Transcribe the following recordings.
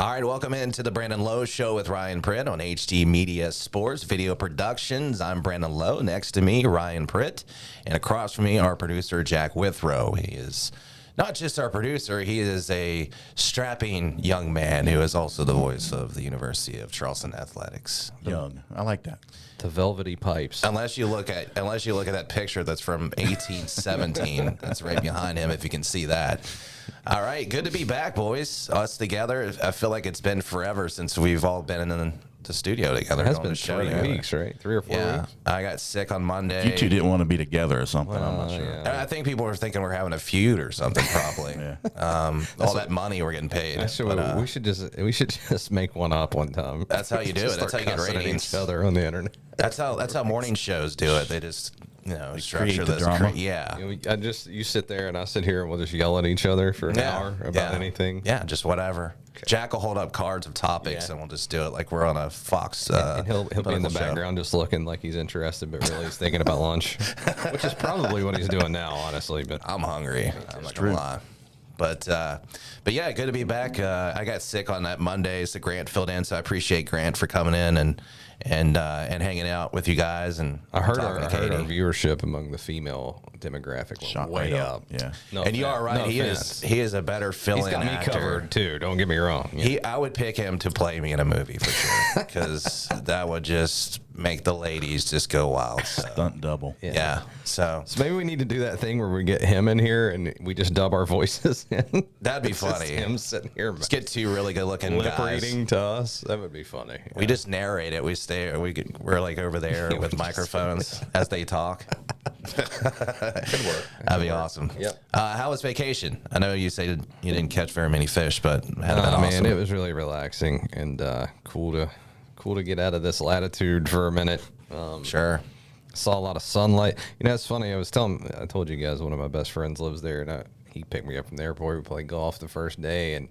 All right, welcome into the Brandon Lowe Show with Ryan Pritt on HD Media Sports Video Productions. I'm Brandon Lowe. Next to me, Ryan Pritt. And across from me, our producer, Jack Withrow. He is not just our producer, he is a strapping young man who is also the voice of the University of Charleston Athletics. Young. I like that. The velvety pipes. Unless you look at that picture that's from 1817, that's right behind him, if you can see that. All right, good to be back, boys. Us together. I feel like it's been forever since we've all been in the studio together. It has been 3 weeks, right? 3 or 4 weeks. I got sick on Monday. You two didn't want to be together or something. I'm not sure. Yeah. I think people were thinking we're having a feud or something, probably. All that money we're getting paid. Actually, we should just make one up one time. That's how you do it. That's how you get ratings. Each other on the internet. That's how morning shows do it. They just structure the this. drama. Yeah. You sit there and I sit here and we'll just yell at each other for an hour about anything. Yeah, just whatever. Okay. Jack will hold up cards of topics and we'll just do it like we're on a Fox. And he'll be in the background just looking like he's interested, but really he's thinking about lunch, which is probably what he's doing now, honestly. But I'm hungry. I'm not gonna lie. But yeah, good to be back. I got sick on that Monday, so Grant filled in. So I appreciate Grant for coming in and hanging out with you guys. And I heard our viewership among the female demographic went way up. Yeah, and you are right. No he is a better fill-in He's got actor. me covered too. Don't get me wrong. Yeah. I would pick him to play me in a movie for sure, because that would just make the ladies just go wild. So. Stunt double. Yeah. So maybe we need to do that thing where we get him in here and we just dub our voices in. That'd be funny. Him sitting here, just get two really good-looking lip guys reading to us. That would be funny. Yeah. We just narrate it. We're like over there with microphones as they talk. Could work. That'd be awesome. Yep. How was vacation? I know you said you didn't catch very many fish, but had been awesome. Man, it was really relaxing and cool to get out of this latitude for a minute. Sure. Saw a lot of sunlight. You know, it's funny. I told you guys one of my best friends lives there, and he picked me up from the airport. We played golf the first day, and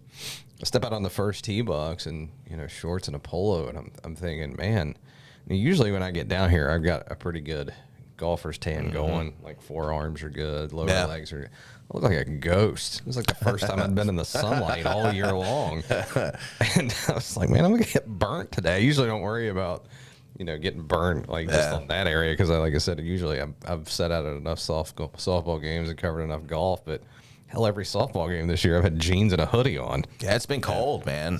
I step out on the first tee box, and shorts and a polo, and I'm thinking, man. Usually when I get down here, I've got a pretty good golfer's tan going. Like forearms are good, lower legs are. I look like a ghost. It was like the first time I'd been in the sunlight all year long, and I was like, man, I'm gonna get burnt today. I usually don't worry about getting burnt just on that area because, like I said, usually I've set out at enough softball games and covered enough golf, but. Hell, every softball game this year, I've had jeans and a hoodie on. Yeah, it's been cold, man.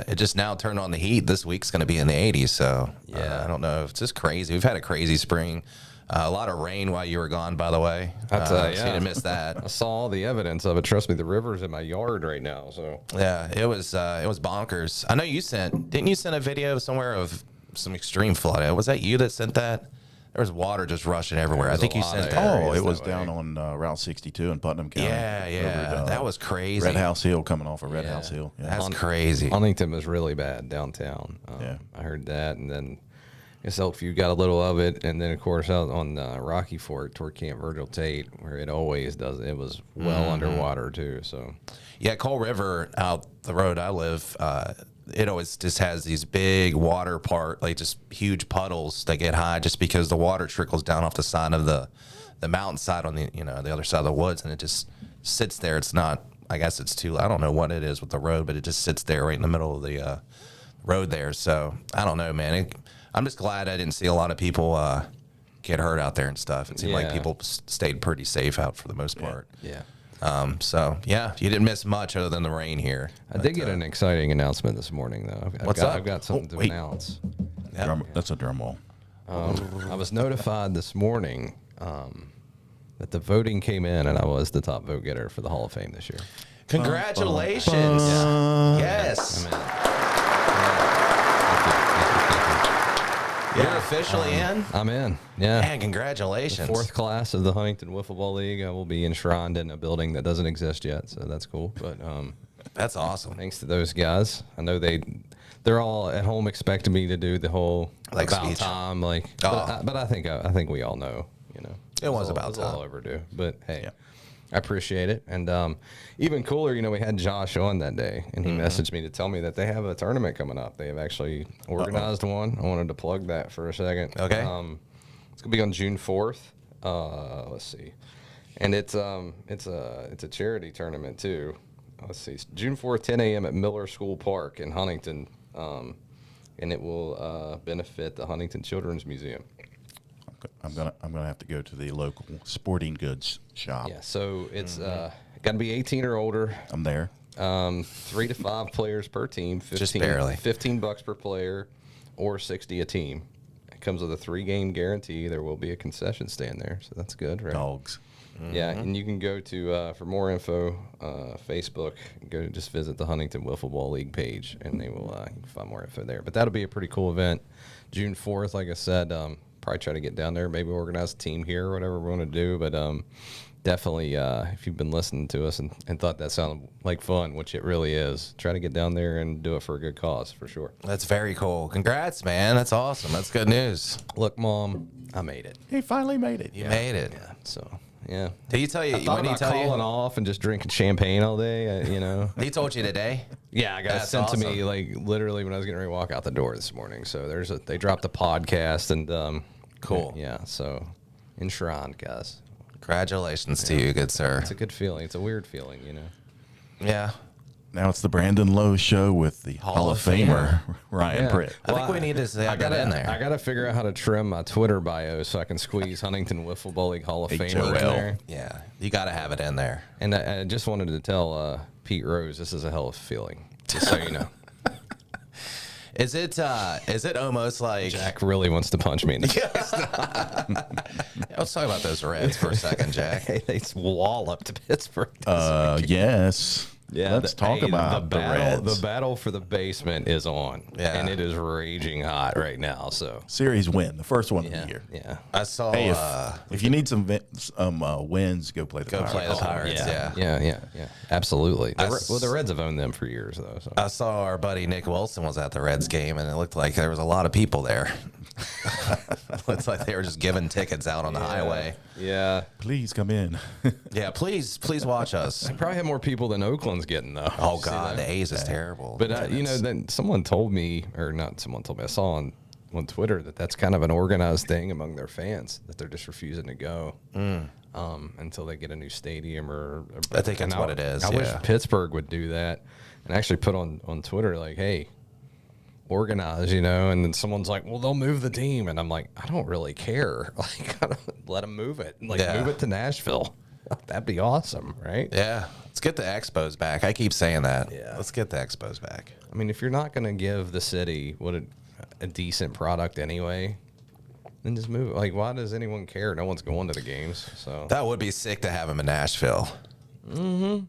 It just now turned on the heat. This week's going to be in the 80s, so I don't know. It's just crazy. We've had a crazy spring. A lot of rain while you were gone, by the way. So you didn't miss that. I saw all the evidence of it. Trust me, the river's in my yard right now. So yeah, it was bonkers. I know didn't you send a video somewhere of some extreme flooding? Was that you that sent that? There was water just rushing everywhere. I think you sent that. Oh, it was down on Route 62 in Putnam County. Yeah. That was crazy. Red House Hill coming off of Red House Hill. Yeah. That's crazy. Huntington was really bad downtown. I heard that, and then I guess Elkview got a little of it, and then of course out on Rocky Fort toward Camp Virgil Tate, where it always does. It was well underwater too. So yeah, Coal River out the road I live. It always just has these big water just huge puddles that get high just because the water trickles down off the side of the mountainside on the other side of the woods, and it just sits there. It's not, I guess I don't know what it is with the road, but it just sits there right in the middle of the road there. So I don't know, man. I'm just glad I didn't see a lot of people get hurt out there and stuff. It seemed like people stayed pretty safe out for the most part. Yeah. So yeah, you didn't miss much other than the rain here. I did get an exciting announcement this morning, though. I've got something to announce. Yeah. That's a drum roll. I was notified this morning that the voting came in, and I was the top vote getter for the Hall of Fame this year. Congratulations! Yes. You're officially in? I'm in, yeah. Man, congratulations. The 4th class of the Huntington Wiffleball League. I will be enshrined in a building that doesn't exist yet, so that's cool. But that's awesome. Thanks to those guys. I know they're all at home expecting me to do the whole about speech. time. But I think we all know, It was about time. time. All overdue. But hey, I appreciate it. And even cooler, we had Josh on that day, and he messaged me to tell me that they have a tournament coming up. They have actually organized one. I wanted to plug that for a second. Okay. It's going to be on June 4th. Let's see. And it's a charity tournament too. let's see, June 4th, 10 a.m. at Miller School Park in Huntington, and it will benefit the Huntington Children's Museum. I'm gonna have to go to the local sporting goods shop. Yeah, so it's got to be 18 or older. I'm there. 3 to 5 players per team. 15, Just barely. $15 per player, or 60 a team. It comes with a 3-game guarantee. There will be a concession stand there, so that's good, right? Dogs. Yeah, and you can go to for more info, Facebook. Just visit the Huntington Wiffleball League page, and they will you can find more info there. But that'll be a pretty cool event, June 4th. Like I said, probably try to get down there. Maybe organize a team here or whatever we want to do. But definitely, if you've been listening to us and thought that sounded like fun, which it really is, try to get down there and do it for a good cause for sure. That's very cool. Congrats, man. That's awesome. That's good news. Look, Mom, I made it. He finally made it. You made it. Yeah, so. Yeah. Did he tell you? I thought When he about tell calling you? off and just drinking champagne all day, you know. He told you today. Yeah, I got it That's sent to me awesome. like literally when I was getting ready to walk out the door this morning. So they dropped the podcast and Cool. Yeah, so enshrined, guys. Congratulations to you, good sir. It's a good feeling. It's a weird feeling, you know. Yeah. Now it's the Brandon Lowe Show with the Hall of Famer Ryan Yeah. Pritt. I think we need to have that in there. I gotta figure out how to trim my Twitter bio so I can squeeze Huntington Wiffleball League Hall of Famer in HOL. there. Yeah. You got to have it in there. And I just wanted to tell Pete Rose this is a hell of a feeling, just so you know. Is it almost like Jack really wants to punch me in the face. Yeah, let's talk about those Reds for a second, Jack. They walloped Pittsburgh. Yes. Yeah, Let's talk about the battle. Reds. The battle for the basement is on, Yeah. and it is raging hot right now. So Series win, the first one of yeah, the year. yeah, I saw Hey, if you need some wins, go play the Go Pirates. play the Pirates. Yeah. absolutely. I The Reds have owned them for years, though. So. I saw our buddy Nick Wilson was at the Reds game, and it looked like there was a lot of people there. Looks like they were just giving tickets out on the highway. Yeah, Please come in. Yeah, please watch us. probably have more people than Oakland's getting though. Oh See God, that? the A's is terrible. But you know, then someone told me, or not someone told me, I saw on Twitter that that's kind of an organized thing among their fans that they're just refusing to go until they get a new stadium or. I think that's what it is, I wish yeah. Pittsburgh would do that and actually put on Twitter like, hey, organize, you know, and then someone's like, well, they'll move the team, and I'm like, I don't really care. Like, let them move it. Like, Yeah. move it to Nashville. That'd be awesome, right? yeah, let's get the Expos back. I keep saying that. Yeah. Let's get the Expos back. I mean, if you're not going to give the city a decent product anyway, then just move it. Like, why does anyone care? No one's going to the games. So That would be sick to have him in Nashville. Mm-hmm.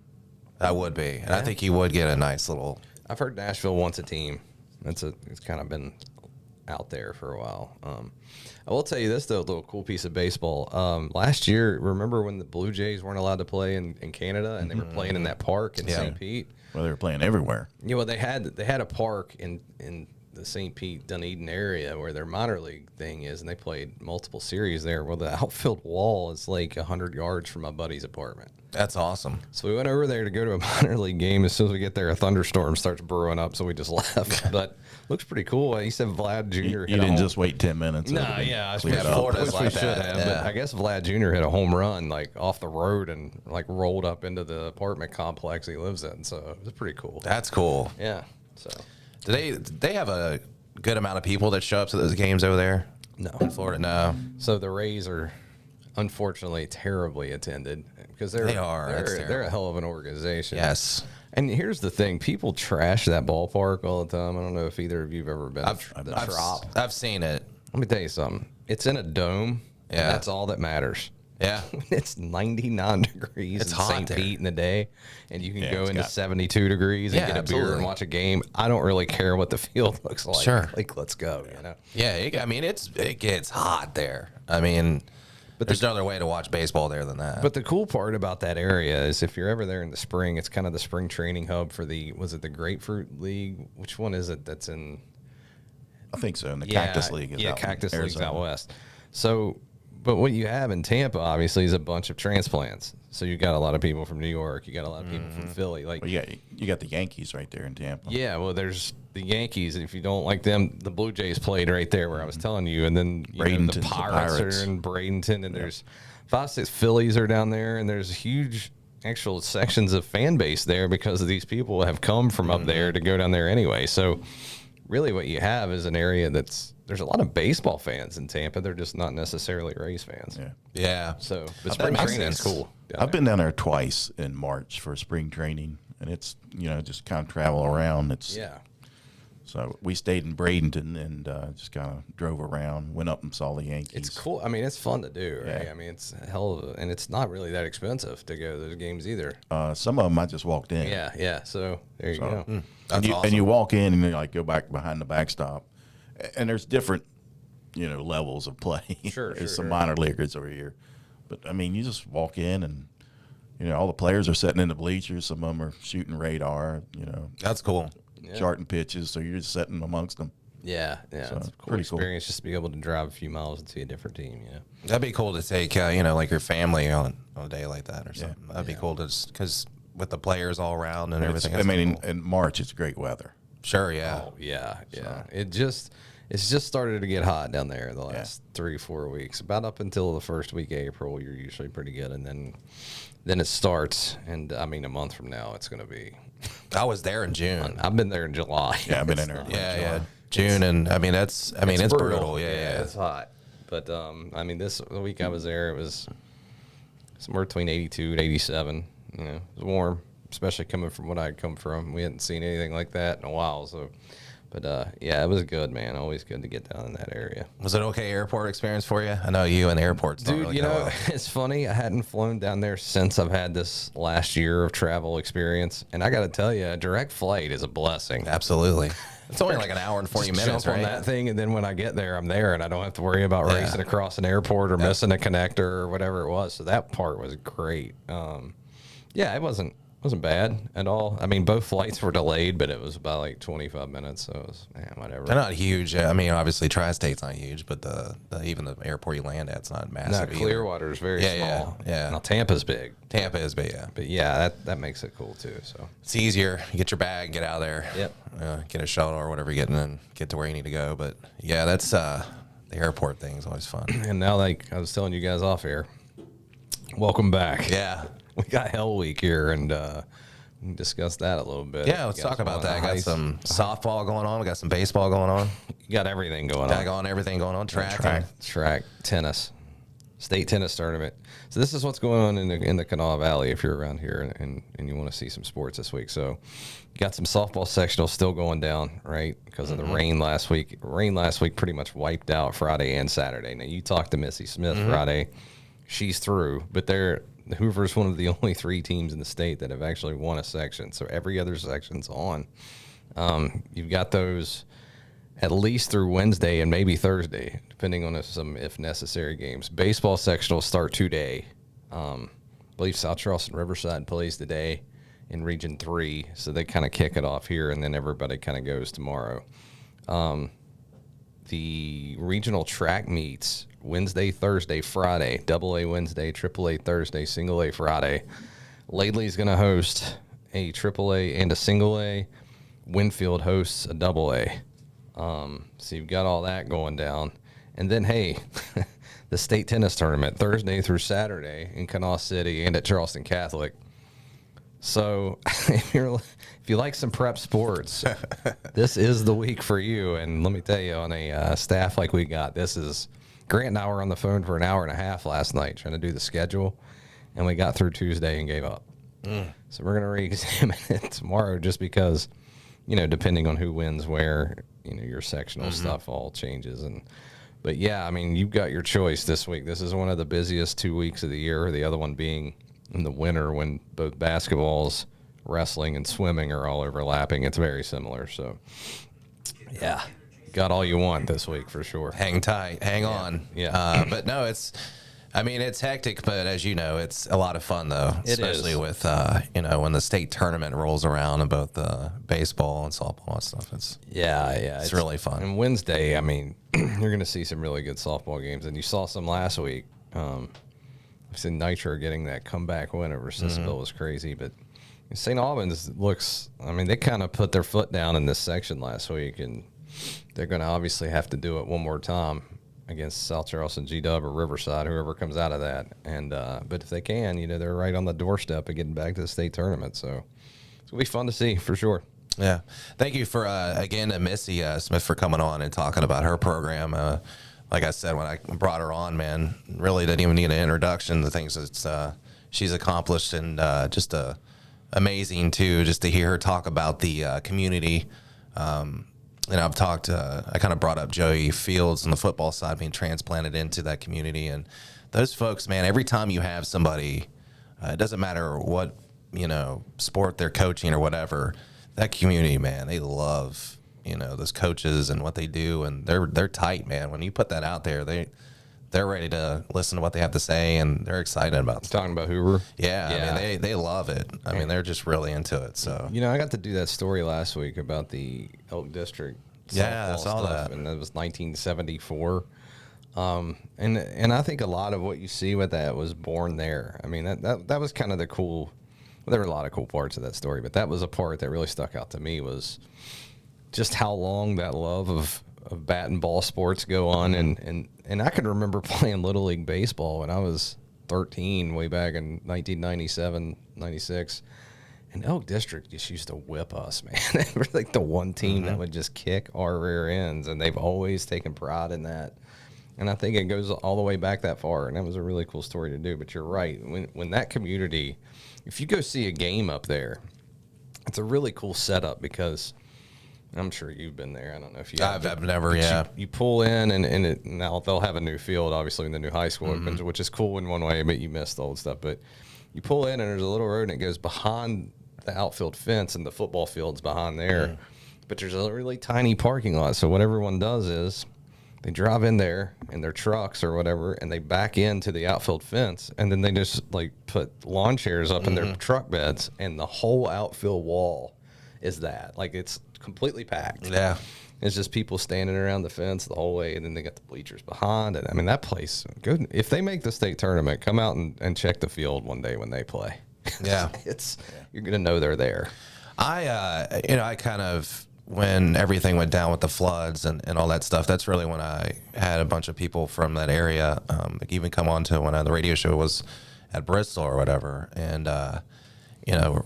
That would be, and I think he would get a nice little. I've heard Nashville wants a team. It's kind of been out there for a while. I will tell you this though, a little cool piece of baseball. Last year, remember when the Blue Jays weren't allowed to play in Canada and they were playing in that park in Yeah. St. Pete? Well, they were playing everywhere. Yeah, well, they had a park in the St. Pete Dunedin area where their minor league thing is, and they played multiple series there. Well, the outfield wall is like 100 yards from my buddy's apartment. That's awesome. So we went over there to go to a minor league game. As soon as we get there, a thunderstorm starts brewing up, so we just left. But looks pretty cool. He said Vlad Jr. You hit a didn't home- just wait 10 minutes. No, Everything yeah, I cleared wish up. Florida's we like should that, have. yeah. But I guess Vlad Jr. hit a home run like off the road and like rolled up into the apartment complex he lives in. So it was pretty cool. That's cool. Yeah. So Do they have a good amount of people that show up to those games over there? no. In Florida, no. So the Rays are unfortunately terribly attended because They are. That's They're a terrible. hell of an organization. Yes. And here's the thing: people trash that ballpark all the time. I don't know if either of you've ever been to the Trop. I've seen it. Let me tell you something. It's in a dome. Yeah. And that's all that matters. Yeah. It's 99 degrees It's in hot St. there. Pete in the day, and you can Yeah, go it's into got- 72 degrees and Yeah, get a beer absolutely. and watch a game. I don't really care what the field looks like. Sure. Like, let's go, you know? Yeah. I mean, it gets hot there. I mean, but there's no other way to watch baseball there than that. But the cool part about that area is if you're ever there in the spring, it's kind of the spring training hub for the Grapefruit League? Which one is it that's in? I think so. And the Cactus League is out in Cactus League's Arizona. out west. So, but what you have in Tampa, obviously, is a bunch of transplants. So you got a lot of people from New York. You got a lot of people from Philly. Like, Well, you got the Yankees right there in Tampa. yeah, well, there's the Yankees. If you don't like them, the Blue Jays played right there where I was telling you. And then you know, the Bradenton's the Pirates Pirates. are in Bradenton. And there's 5, 6 Phillies are down there. And there's a huge actual sections of fan base there because these people have come from up there to go down there anyway. So really what you have is an area there's a lot of baseball fans in Tampa. They're just not necessarily Rays fans. Yeah. Yeah. So, but That spring makes training is sense. cool. I've been down there twice in March for spring training, and it's, just kind of travel around. Yeah. So we stayed in Bradenton and just kind of drove around, went up and saw the Yankees. It's cool. I mean, it's fun to do, right? Yeah. I mean, it's a hell of a, and it's not really that expensive to go to those games either. Some of them I just walked in. Yeah. So there you go. That's awesome. And you walk in and you like go back behind the backstop, and there's different, levels of play. Sure, There's sure, some sure. minor leaguers over here, but I mean, you just walk in and all the players are sitting in the bleachers. Some of them are shooting radar. That's cool. Charting pitches. So you're just sitting amongst them. Yeah. So, It's a cool pretty cool. experience just to be able to drive a few miles and see a different team. That'd be cool to take, like your family on a day like that or something. That'd be cool to just because with the players all around and everything. I mean, cool. in March it's great weather. Sure, yeah. Oh yeah. It's just started to get hot down there the last 3-4 weeks. About up until the first week of April, you're usually pretty good, and then it starts. And I mean, a month from now, it's going to be. I was there in June. I've been there in July. Yeah, I've been in there. Yeah. June, and I mean it's brutal. Yeah. It's hot. But I mean, the week I was there, it was somewhere between 82 and 87. It was warm, especially coming from what I'd come from. We hadn't seen anything like that in a while, so. But, it was good, man. Always good to get down in that area. Was it okay airport experience for you? I know you and airports don't Dude, really go well. it's funny. I hadn't flown down there since I've had this last year of travel experience. And I got to tell you, a direct flight is a blessing. Absolutely. It's only like an hour and 40 Just minutes, jump on right? that thing, and then when I get there, I'm there, and I don't have to worry about racing across an airport or missing a connector or whatever it was. So that part was great. It wasn't bad at all. I mean, both flights were delayed, but it was about like 25 minutes, so it was whatever. They're not huge. I mean, obviously, Tri-State's not huge, but even the airport you land at's not massive. No, either. Clearwater is very Yeah, small. yeah. Now Tampa's big, Tampa is big, yeah. but yeah, that makes it cool too. So It's easier. You get your bag, get out of there. Yep. Get a shuttle or whatever you're getting and get to where you need to go. But yeah, that's the airport thing is always fun. and now, like I was telling you guys off air, welcome back. Yeah. We got Hell Week here, and we can discuss that a little bit. Yeah, let's talk about that. Got some softball going on. We got some baseball going on. You got everything going Got on. everything going on. Track. Track, tennis, state tennis tournament. So this is what's going on in the Kanawha Valley if you're around here and you want to see some sports this week. So you got some softball sectionals still going down, right? Because of the rain last week. Rain last week pretty much wiped out Friday and Saturday. Now you talked to Missy Smith Friday. She's through, but Hoover's one of the only 3 teams in the state that have actually won a section. So every other section's on. You've got those at least through Wednesday and maybe Thursday, depending on if necessary games. Baseball sectional start today. I believe South Charleston Riverside plays today in Region 3, so they kind of kick it off here, and then everybody kind of goes tomorrow. The regional track meets Wednesday, Thursday, Friday, AA Wednesday, AAA Thursday, Single A Friday. Laidley's going to host a AAA and a Single A. Winfield hosts a AA. So you've got all that going down. And then, hey, the state tennis tournament, Thursday through Saturday in Kanawha City and at Charleston Catholic. So if you like some prep sports, this is the week for you. And let me tell you, on a staff like we got, this is Grant and I were on the phone for an hour and a half last night trying to do the schedule, and we got through Tuesday and gave up. So we're going to re-examine it tomorrow just because, depending on who wins where, your sectional stuff all changes. But yeah, I mean, you've got your choice this week. This is one of the busiest 2 weeks of the year, the other one being in the winter when both basketballs, wrestling, and swimming are all overlapping. It's very similar. So, yeah, got all you want this week for sure. Hang tight. Hang on. Yeah. But no, it's hectic, but as you know, it's a lot of fun, though, especially with, when the state tournament rolls around and both baseball and softball and stuff. It's really fun. And Wednesday, I mean, you're going to see some really good softball games, and you saw some last week. I've seen Nitro getting that comeback win over Sissonville was crazy, but St. Albans they kind of put their foot down in this section last week, and they're going to obviously have to do it one more time against South Charleston, G-Dub, or Riverside, whoever comes out of that. And but if they can, they're right on the doorstep of getting back to the state tournament. So it's going to be fun to see for sure. Yeah. Thank you for, again, to Missy Smith for coming on and talking about her program. Like I said, when I brought her on, man, really didn't even need an introduction. The things that she's accomplished, and just amazing, too, just to hear her talk about the community. And I've talked, I kind of brought up Joey Fields on the football side being transplanted into that community. And those folks, man, every time you have somebody, it doesn't matter what, sport they're coaching or whatever, that community, man, they love, those coaches and what they do. And they're tight, man. When you put that out there, they're ready to listen to what they have to say, and they're excited about it. Talking about Hoover? Yeah. I mean, they love it. I mean, they're just really into it. So I got to do that story last week about the Elk District. Yeah, I saw stuff, that. and that was 1974. And I think a lot of what you see with that was born there. I mean, that was kind of the cool. Well, there were a lot of cool parts of that story, but that was a part that really stuck out to me, was just how long that love of bat and ball sports go on. And I can remember playing Little League Baseball when I was 13, way back in 1997, 96. And Elk District just used to whip us, man. They were like the one team that would just kick our rear ends, and they've always taken pride in that. And I think it goes all the way back that far, and that was a really cool story to do. But you're right. When that community, if you go see a game up there, it's a really cool setup, because I'm sure you've been there. I don't know if you have. I've never, yeah. You pull in, and now they'll have a new field, obviously, in the new high school, which is cool in one way, but you miss the old stuff. But you pull in, and there's a little road, and it goes behind the outfield fence, and the football field's behind there. But there's a really tiny parking lot. So what everyone does is they drive in there in their trucks or whatever, and they back into the outfield fence, and then they just put lawn chairs up in their truck beds, and the whole outfield wall is that. It's completely packed. Yeah. It's just people standing around the fence the whole way, and then they got the bleachers behind it. I mean, that place, good. If they make the state tournament, come out and check the field one day when they play. Yeah. You're going to know they're there. I kind of, when everything went down with the floods and all that stuff, that's really when I had a bunch of people from that area even come on to when the radio show was at Bristol or whatever. And,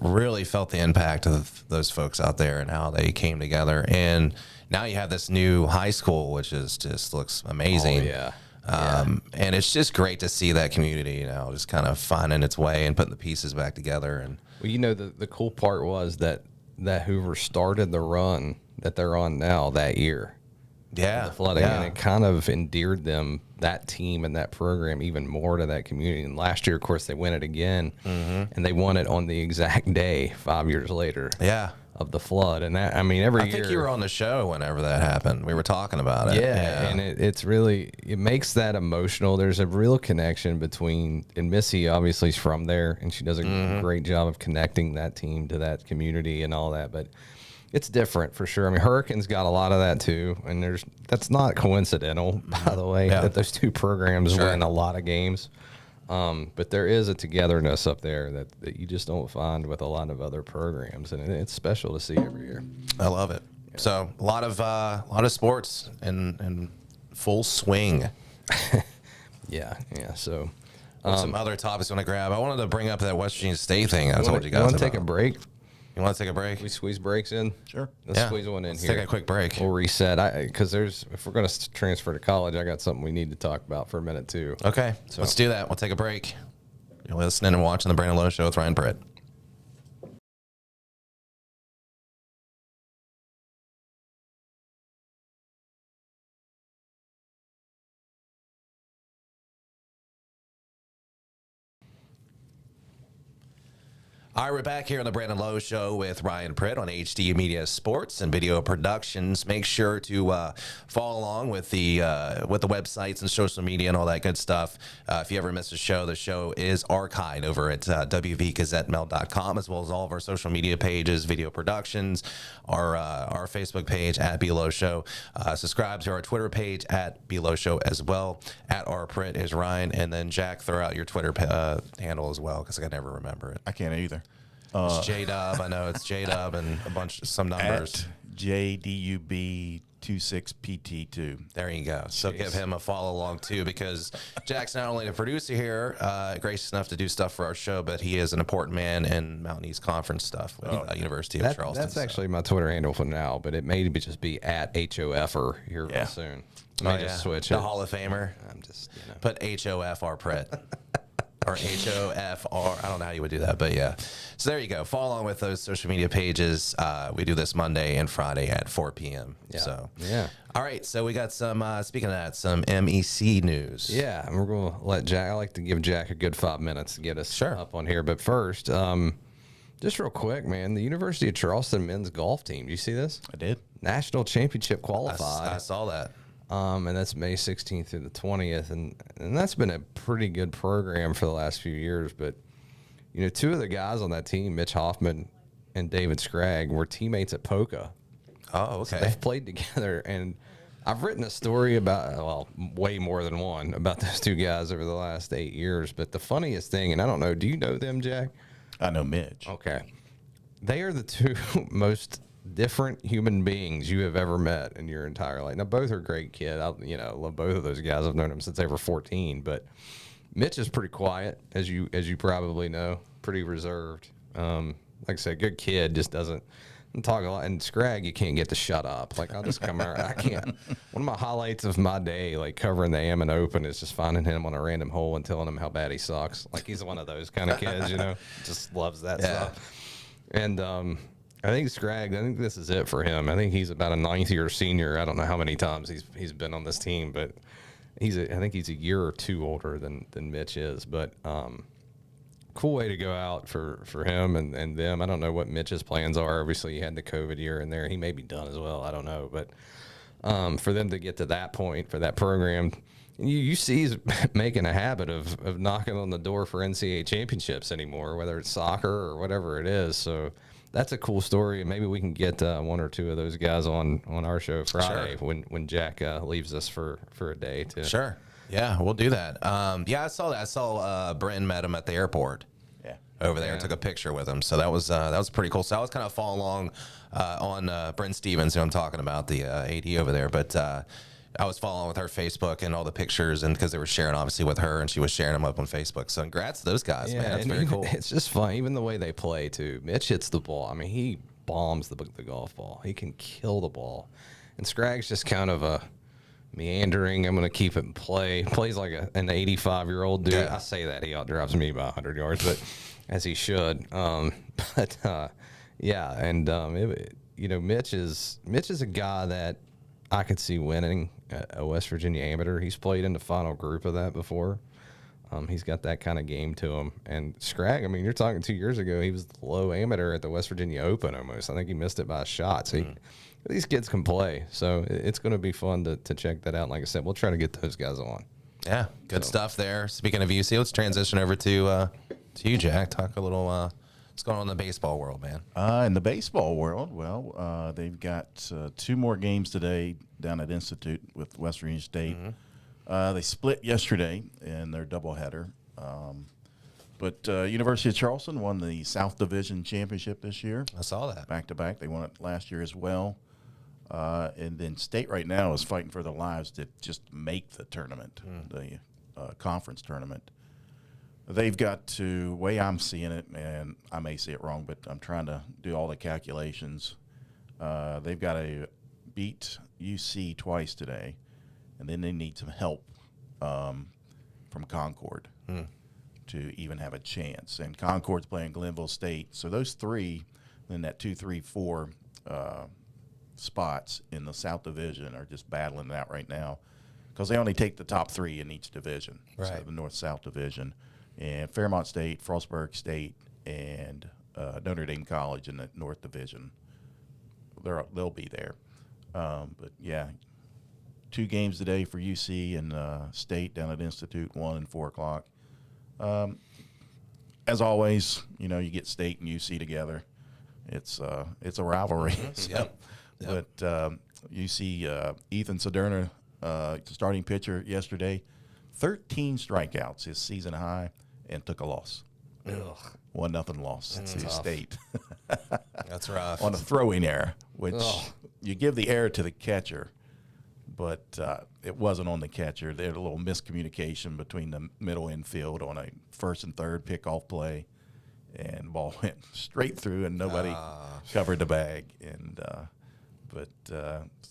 really felt the impact of those folks out there and how they came together. And now you have this new high school, which just looks amazing. Oh, yeah. And it's just great to see that community, just kind of finding its way and putting the pieces back together. And well, the cool part was that Hoover started the run that they're on now that year. Yeah, the flooding, yeah. and it kind of endeared them, that team and that program, even more to that community. And last year, of course, they win it again, and they won it on the exact day 5 years later. Yeah. Of the flood. And that, I mean, every year. I think you were on the show whenever that happened. We were talking about it. Yeah. And it's really, it makes that emotional. There's a real connection between, and Missy obviously is from there, and she does a great job of connecting that team to that community and all that. But it's different for sure. I mean, Hurricanes got a lot of that too. And that's not coincidental, by the way, that those two programs win a lot of games. But there is a togetherness up there that you just don't find with a lot of other programs, and it's special to see every year. I love it. Yeah. So a lot of sports in full swing. Yeah. So some other topics I want to grab. I wanted to bring up that West Virginia State thing I told you guys about. You want to take a break? You want to take a break? We squeeze breaks in? Sure. Let's squeeze one in Let's here. Take a quick break. We'll reset. Because if we're going to transfer to college, I got something we need to talk about for a minute, too. Okay. So let's do that. We'll take a break. You're listening and watching the Brandon Lowe Show with Ryan Pritt. All right, we're back here on the Brandon Lowe Show with Ryan Pritt on HD Media Sports and Video Productions. Make sure to follow along with the websites and social media and all that good stuff. If you ever miss the show is archived over at wvgazettemail.com, as well as all of our social media pages, Video Productions, our Facebook page at Lowe Show. Subscribe to our Twitter page at Lowe Show as well. At rpritt is Ryan, and then Jack, throw out your Twitter handle as well, because I can never remember it. I can't either. It's J-Dub. I know it's J-Dub and some numbers. At JDUB 826PT2. There you go. So give him a follow along too, because Jack's not only the producer here, gracious enough to do stuff for our show, but he is an important man in Mountain East Conference stuff with University of Charleston. That's actually my Twitter handle for now, but it may just be at HOFer here real soon. I may just switch the it. Hall of Famer. I'm just, Put HOFR Pritt. Or HOFR. I don't know how you would do that, but yeah. So there you go. Follow along with those social media pages. We do this Monday and Friday at 4 p.m. Yeah. So, yeah. All right. So we got some, speaking of that, some MEC news. Yeah. And we're going to let Jack, I like to give Jack a good 5 minutes to get us up on here. But first, just real quick, man, the University of Charleston men's golf team. Do you see this? I did. National championship qualified. I saw that. And that's May 16th through the 20th. And that's been a pretty good program for the last few years. But, two of the guys on that team, Mitch Hoffman and David Scragg, were teammates at Polka. Oh, okay. So they've played together. And I've written a story about, well, way more than one, about those two guys over the last 8 years. But the funniest thing, and I don't know, do you know them, Jack? I know Mitch. Okay. They are the two most different human beings you have ever met in your entire life. Now, both are great kids. I love both of those guys. I've known them since they were 14. But Mitch is pretty quiet, as you probably know, pretty reserved. Like I said, good kid, just doesn't talk a lot. And Scragg, you can't get to shut up. Like, I'll just come around. I can't. One of my highlights of my day, like covering the Ammon Open, is just finding him on a random hole and telling him how bad he sucks. Like, he's one of those kind of kids, just loves that stuff. And I think Scragg, I think this is it for him. I think he's about a ninth year senior. I don't know how many times he's been on this team, but I think he's a year or two older than Mitch is. But cool way to go out for him and them. I don't know what Mitch's plans are. Obviously, he had the COVID year in there. He may be done as well. I don't know. But for them to get to that point for that program, you see he's making a habit of knocking on the door for NCAA championships anymore, whether it's soccer or whatever it is. So that's a cool story, and maybe we can get one or two of those guys on our show Friday when Jack leaves us for a day too. Sure. Yeah, we'll do that. I saw that. I saw Brandon met him at the airport. Yeah. Over there and took a picture with him. So that was pretty cool. So I was kind of following along on Brent Stevens, who I'm talking about, the AD over there. But I was following with her Facebook and all the pictures, and because they were sharing obviously with her, and she was sharing them up on Facebook. So congrats to those guys, man. That's very cool. It's just fun, even the way they play too. Mitch hits the ball. I mean, he bombs the golf ball. He can kill the ball. And Scragg's just kind of a meandering, I'm going to keep it in play. Plays like an 85-year-old dude. Yeah. I say that. He outdrives me by 100 yards, but as he should. Mitch is a guy that I could see winning a West Virginia amateur. He's played in the final group of that before. He's got that kind of game to him. And Scragg, I mean, you're talking 2 years ago, he was the low amateur at the West Virginia Open almost. I think he missed it by a shot. So these kids can play. So it's going to be fun to check that out. And like I said, we'll try to get those guys on. Yeah, good stuff there. Speaking of UC, let's transition over to you, Jack. Talk a little what's going on in the baseball world, man. In the baseball world, well, they've got 2 more games today down at Institute with West Virginia State. They split yesterday in their doubleheader. But University of Charleston won the South Division Championship this year. I saw that. Back-to-back. They won it last year as well. And then State right now is fighting for their lives to just make the tournament, the conference tournament. They've got to, way I'm seeing it, and I may see it wrong, but I'm trying to do all the calculations. They've got to beat UC twice today, and then they need some help from Concord to even have a chance. And Concord's playing Glenville State. So those 3, then that 2, 3, 4 spots in the South Division are just battling it out right now because they only take the top 3 in each division. Right. So the North-South Division. And Fairmont State, Frostburg State, and Notre Dame College in the North Division. They'll be there. But, yeah, 2 games today for UC and State down at Institute, 1 and 4 o'clock. As always, you get State and UC together. It's a rivalry. Yep. But UC, Ethan Soderna, starting pitcher yesterday, 13 strikeouts, his season high, and took a loss. 1-0 loss to State That's rough. on a throwing error, which Ugh. you give the error to the catcher, but it wasn't on the catcher. There was a little miscommunication between the middle infield on a first and third pickoff play, and the ball went straight through, and nobody covered the bag. And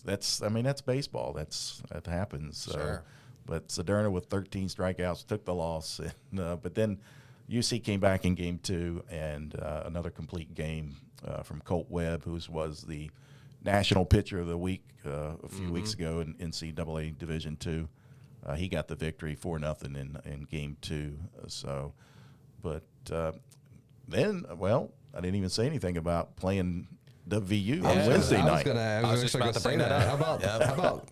that's baseball. That happens. Sure. But Sedona with 13 strikeouts took the loss, and, but then UC came back in game 2, and another complete game from Colt Webb, who was the National Pitcher of the Week a few weeks ago in NCAA Division II. He got the victory 4-0 in game 2. Then, I didn't even say anything about playing WVU on Wednesday night. I was just about to bring that up.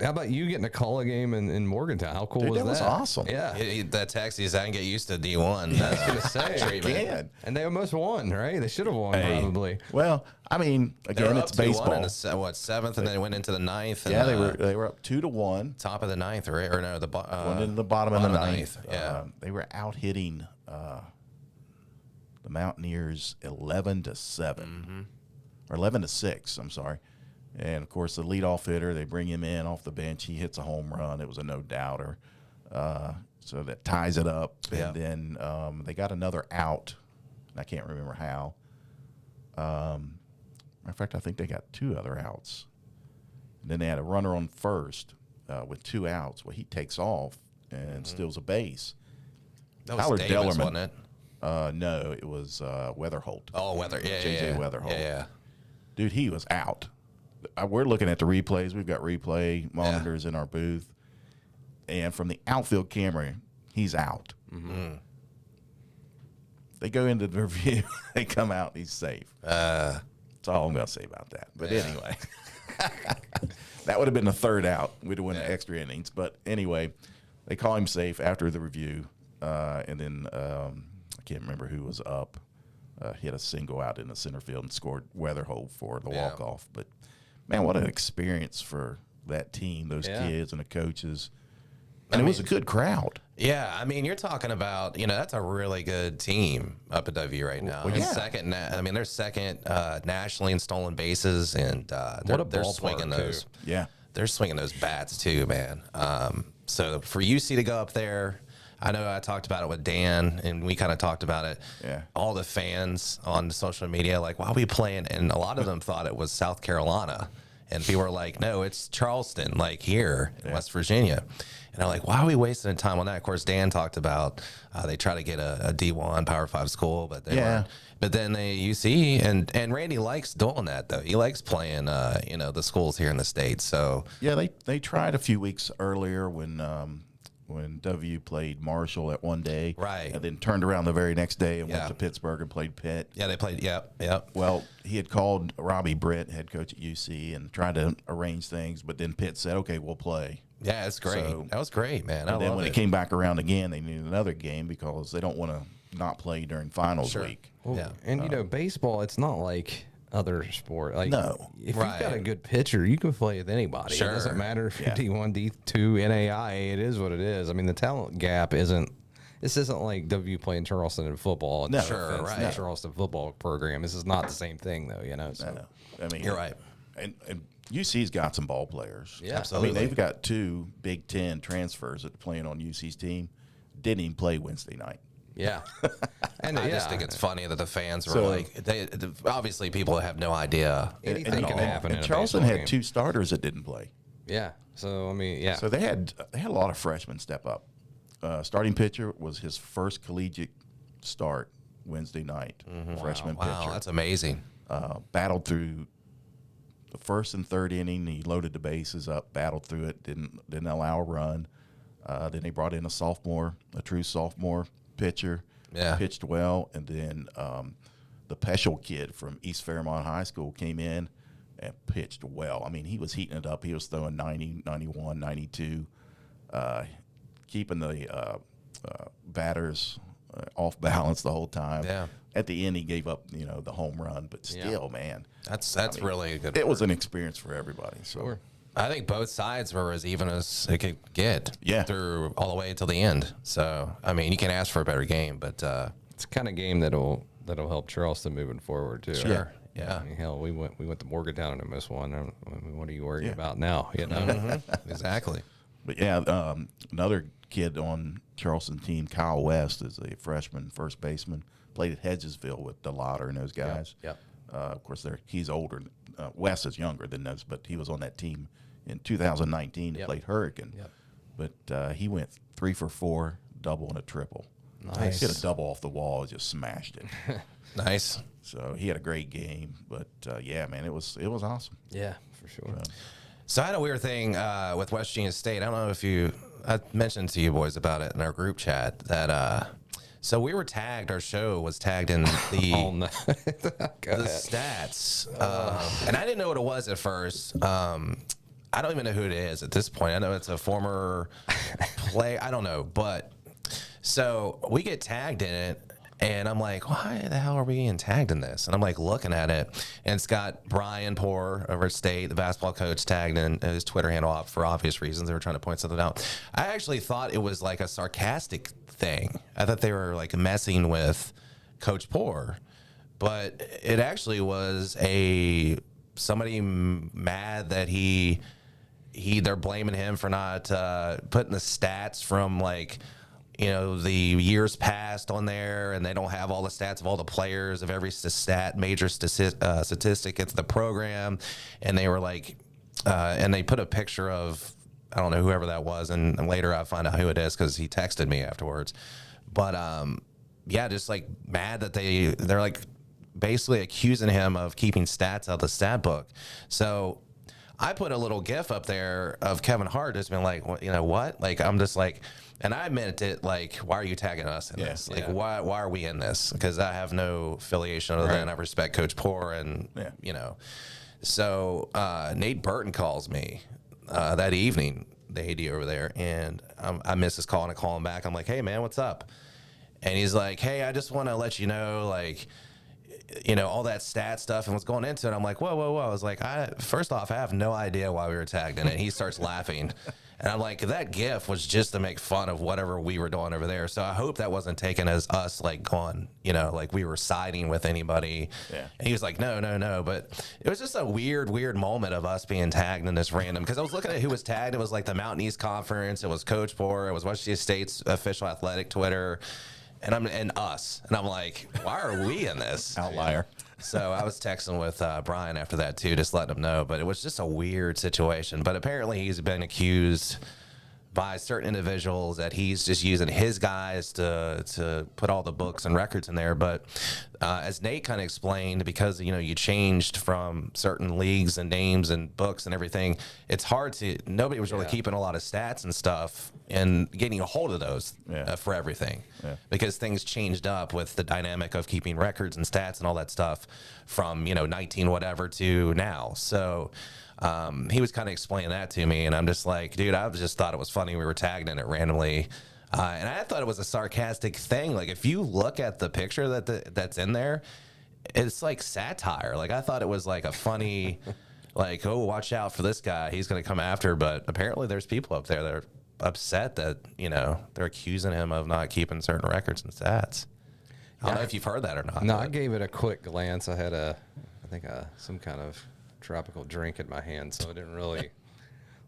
How about you getting to call a game in Morgantown? How cool was that? That was awesome. Yeah. That Texas, I can get used to D1. That's gonna say, Again. and they almost won, right? They should have won probably. Well, I mean, again, it's baseball. In the 7th, and then it went into the 9th. And, Yeah, they were up 2-1. top of the 9th, right? Or no, Went into the bottom of the bottom of the ninth. Yeah. They were out hitting the Mountaineers 11-7, or 11-6. I'm sorry. And of course, the leadoff hitter, they bring him in off the bench. He hits a home run. It was a no doubter. So that ties it up. Yeah. And then they got another out. I can't remember how. Matter of fact, I think they got 2 other outs. And then they had a runner on first with 2 outs. Well, he takes off and steals a base. That was Tyler Davis, Dellerman. wasn't it? No, it was Weatherholt. Oh, Weather. Yeah, J.J. yeah. Weatherholt. Yeah. Dude, he was out. We're looking at the replays. We've got replay monitors in our booth. And from the outfield camera, he's out. They go into the review. They come out, he's safe. That's all I'm going to say about that. But anyway, that would have been the 3rd out. We'd have won the extra innings. But anyway, they call him safe after the review. And then I can't remember who was up. Hit a single out in the center field and scored Weatherholt for the walk-off. But, man, what an experience for that team, those kids and the coaches. And it was a good crowd. Yeah, I mean, you're talking about, that's a really good team up at W right now. Well, yeah. They're second nationally in stolen bases, and they're ballpark, swinging those. too. Yeah. They're swinging those bats too, man. So for UC to go up there, I know I talked about it with Dan, and we kind of talked about it. Yeah. All the fans on social media, like, why are we playing? And a lot of them thought it was South Carolina. And people were like, no, it's Charleston, like here in West Virginia. And I'm like, why are we wasting time on that? Of course, Dan talked about they try to get a D1 Power 5 school, but they weren't. But then they UC, and Randy likes doing that, though. He likes playing, the schools here in the States. So Yeah, they tried a few weeks earlier when W played Marshall at one day. Right. And then turned around the very next day and went to Pittsburgh and played Pitt. yeah, they played. Yep. Well, he had called Robbie Britt, head coach at UC, and tried to arrange things, but then Pitt said, okay, we'll play. Yeah, it's great. So- That was great, man. I And then love when it. it came back around again, they needed another game because they don't want to not play during finals week. Well, Yeah. And baseball, it's not like other sport. Like, No. if Right. you've got a good pitcher, you can play with anybody. Sure. It doesn't matter if you're Yeah. D1, D2, NAI. It is what it is. I mean, the talent gap isn't. This isn't like W playing Charleston in football. No. Sure, It's right. the Charleston football program. This is not the same thing, though. So. No. I mean, You're right. And UC's got some ball players. Yeah, absolutely. I mean, they've got 2 Big Ten transfers that are playing on UC's team. Didn't even play Wednesday night. Yeah. And I just think it's funny that the fans were So- obviously people have no idea. anything can happen. in And a Charleston baseball had game. 2 starters that didn't play. Yeah. So I mean, yeah. So they had a lot of freshmen step up. Starting pitcher was his first collegiate start Wednesday night. Freshman Wow, pitcher. that's amazing. Battled through the first and third inning. He loaded the bases up, battled through it, didn't allow a run. Then they brought in a true sophomore pitcher. Yeah. Pitched well, and then the Peschel kid from East Fairmont High School came in and pitched well. I mean, he was heating it up. He was throwing 90, 91, 92, keeping the batters off balance the whole time. Yeah. At the end, he gave up, the home run, but still, man, That's really a good. it was an experience for everybody. So. Sure. I think both sides were as even as it could get. Yeah. Through all the way till the end. So I mean, you can't ask for a better game, but it's the kind of game that'll help Charleston moving forward too. Sure. Yeah. I mean, hell, we went to Morgantown and missed one. I mean, what are you worried about now? You know? Exactly. But yeah, another kid on Charleston team, Kyle West, is a freshman first baseman. Played at Hedgesville with DeLauder and those guys. Yep. Of course, he's older. West is younger than those, but he was on that team in 2019. Yep. Played Hurricane. Yep. But he went 3 for 4, double and a triple. Nice. Hit a double off the wall, just smashed it. Nice. So he had a great game. But yeah, man, it was awesome. Yeah, for sure. So I had a weird thing with West Virginia State. I don't know if I mentioned to you boys about it in our group chat that so we were tagged. Our show was tagged in the Oh, no. the stats, and I didn't know what it was at first. I don't even know who it is at this point. I know it's a former play. I don't know, but so we get tagged in it. And I'm like, why the hell are we being tagged in this? And I'm like looking at it, and it's got Brian Poor over at State, the basketball coach, tagged in his Twitter handle up for obvious reasons. They were trying to point something out. I actually thought it was like a sarcastic thing. I thought they were like messing with Coach Poor, but it actually was somebody mad that they're blaming him for not putting the stats from like, you know, the years past on there, and they don't have all the stats of all the players of every major statistic into the program. And they were like, and they put a picture of, I don't know, whoever that was. And later I find out who it is because he texted me afterwards. But yeah, just like mad that they're like basically accusing him of keeping stats out of the stat book. So I put a little GIF up there of Kevin Hart just being like, you know what? Like, I'm just like, and I meant it like, why are you tagging us in this? Like, why are we in this? Because I have no affiliation other than I respect Coach Poor and, you know. So Nate Burton calls me that evening, the AD over there, and I missed his call and I call him back. I'm like, hey, man, what's up? And he's like, hey, I just want to let you know, like, you know, all that stat stuff and what's going into it. I'm like, whoa. I was like, first off, I have no idea why we were tagged in it. He starts laughing. And I'm like, that GIF was just to make fun of whatever we were doing over there. So I hope that wasn't taken as us, like, going, you know, like we were siding with anybody. Yeah. And he was like, no. But it was just a weird moment of us being tagged in this random. Because I was looking at who was tagged. It was like the Mountain East Conference. It was Coach Poor. It was West Virginia State's official athletic Twitter. And I'm like, why are we in this? Outlier. So I was texting with Brian after that too, just letting him know. But it was just a weird situation. But apparently he's been accused by certain individuals that he's just using his guys to put all the books and records in there. But as Nate kind of explained, because, you know, you changed from certain leagues and names and books and everything, it's hard nobody was really keeping a lot of stats and stuff and getting a hold of those for everything because things changed up with the dynamic of keeping records and stats and all that stuff from, you know, 19 whatever to now. So he was kind of explaining that to me, and I'm just like, dude, I just thought it was funny we were tagged in it randomly. And I thought it was a sarcastic thing. Like, if you look at the picture that's in there, it's like satire. Like, I thought it was like a funny, like, oh, watch out for this guy. He's going to come after. But apparently there's people up there that are upset that, you know, they're accusing him of not keeping certain records and stats. I don't know if you've heard that or not. No, I gave it a quick glance. I had some kind of tropical drink in my hand, so I didn't really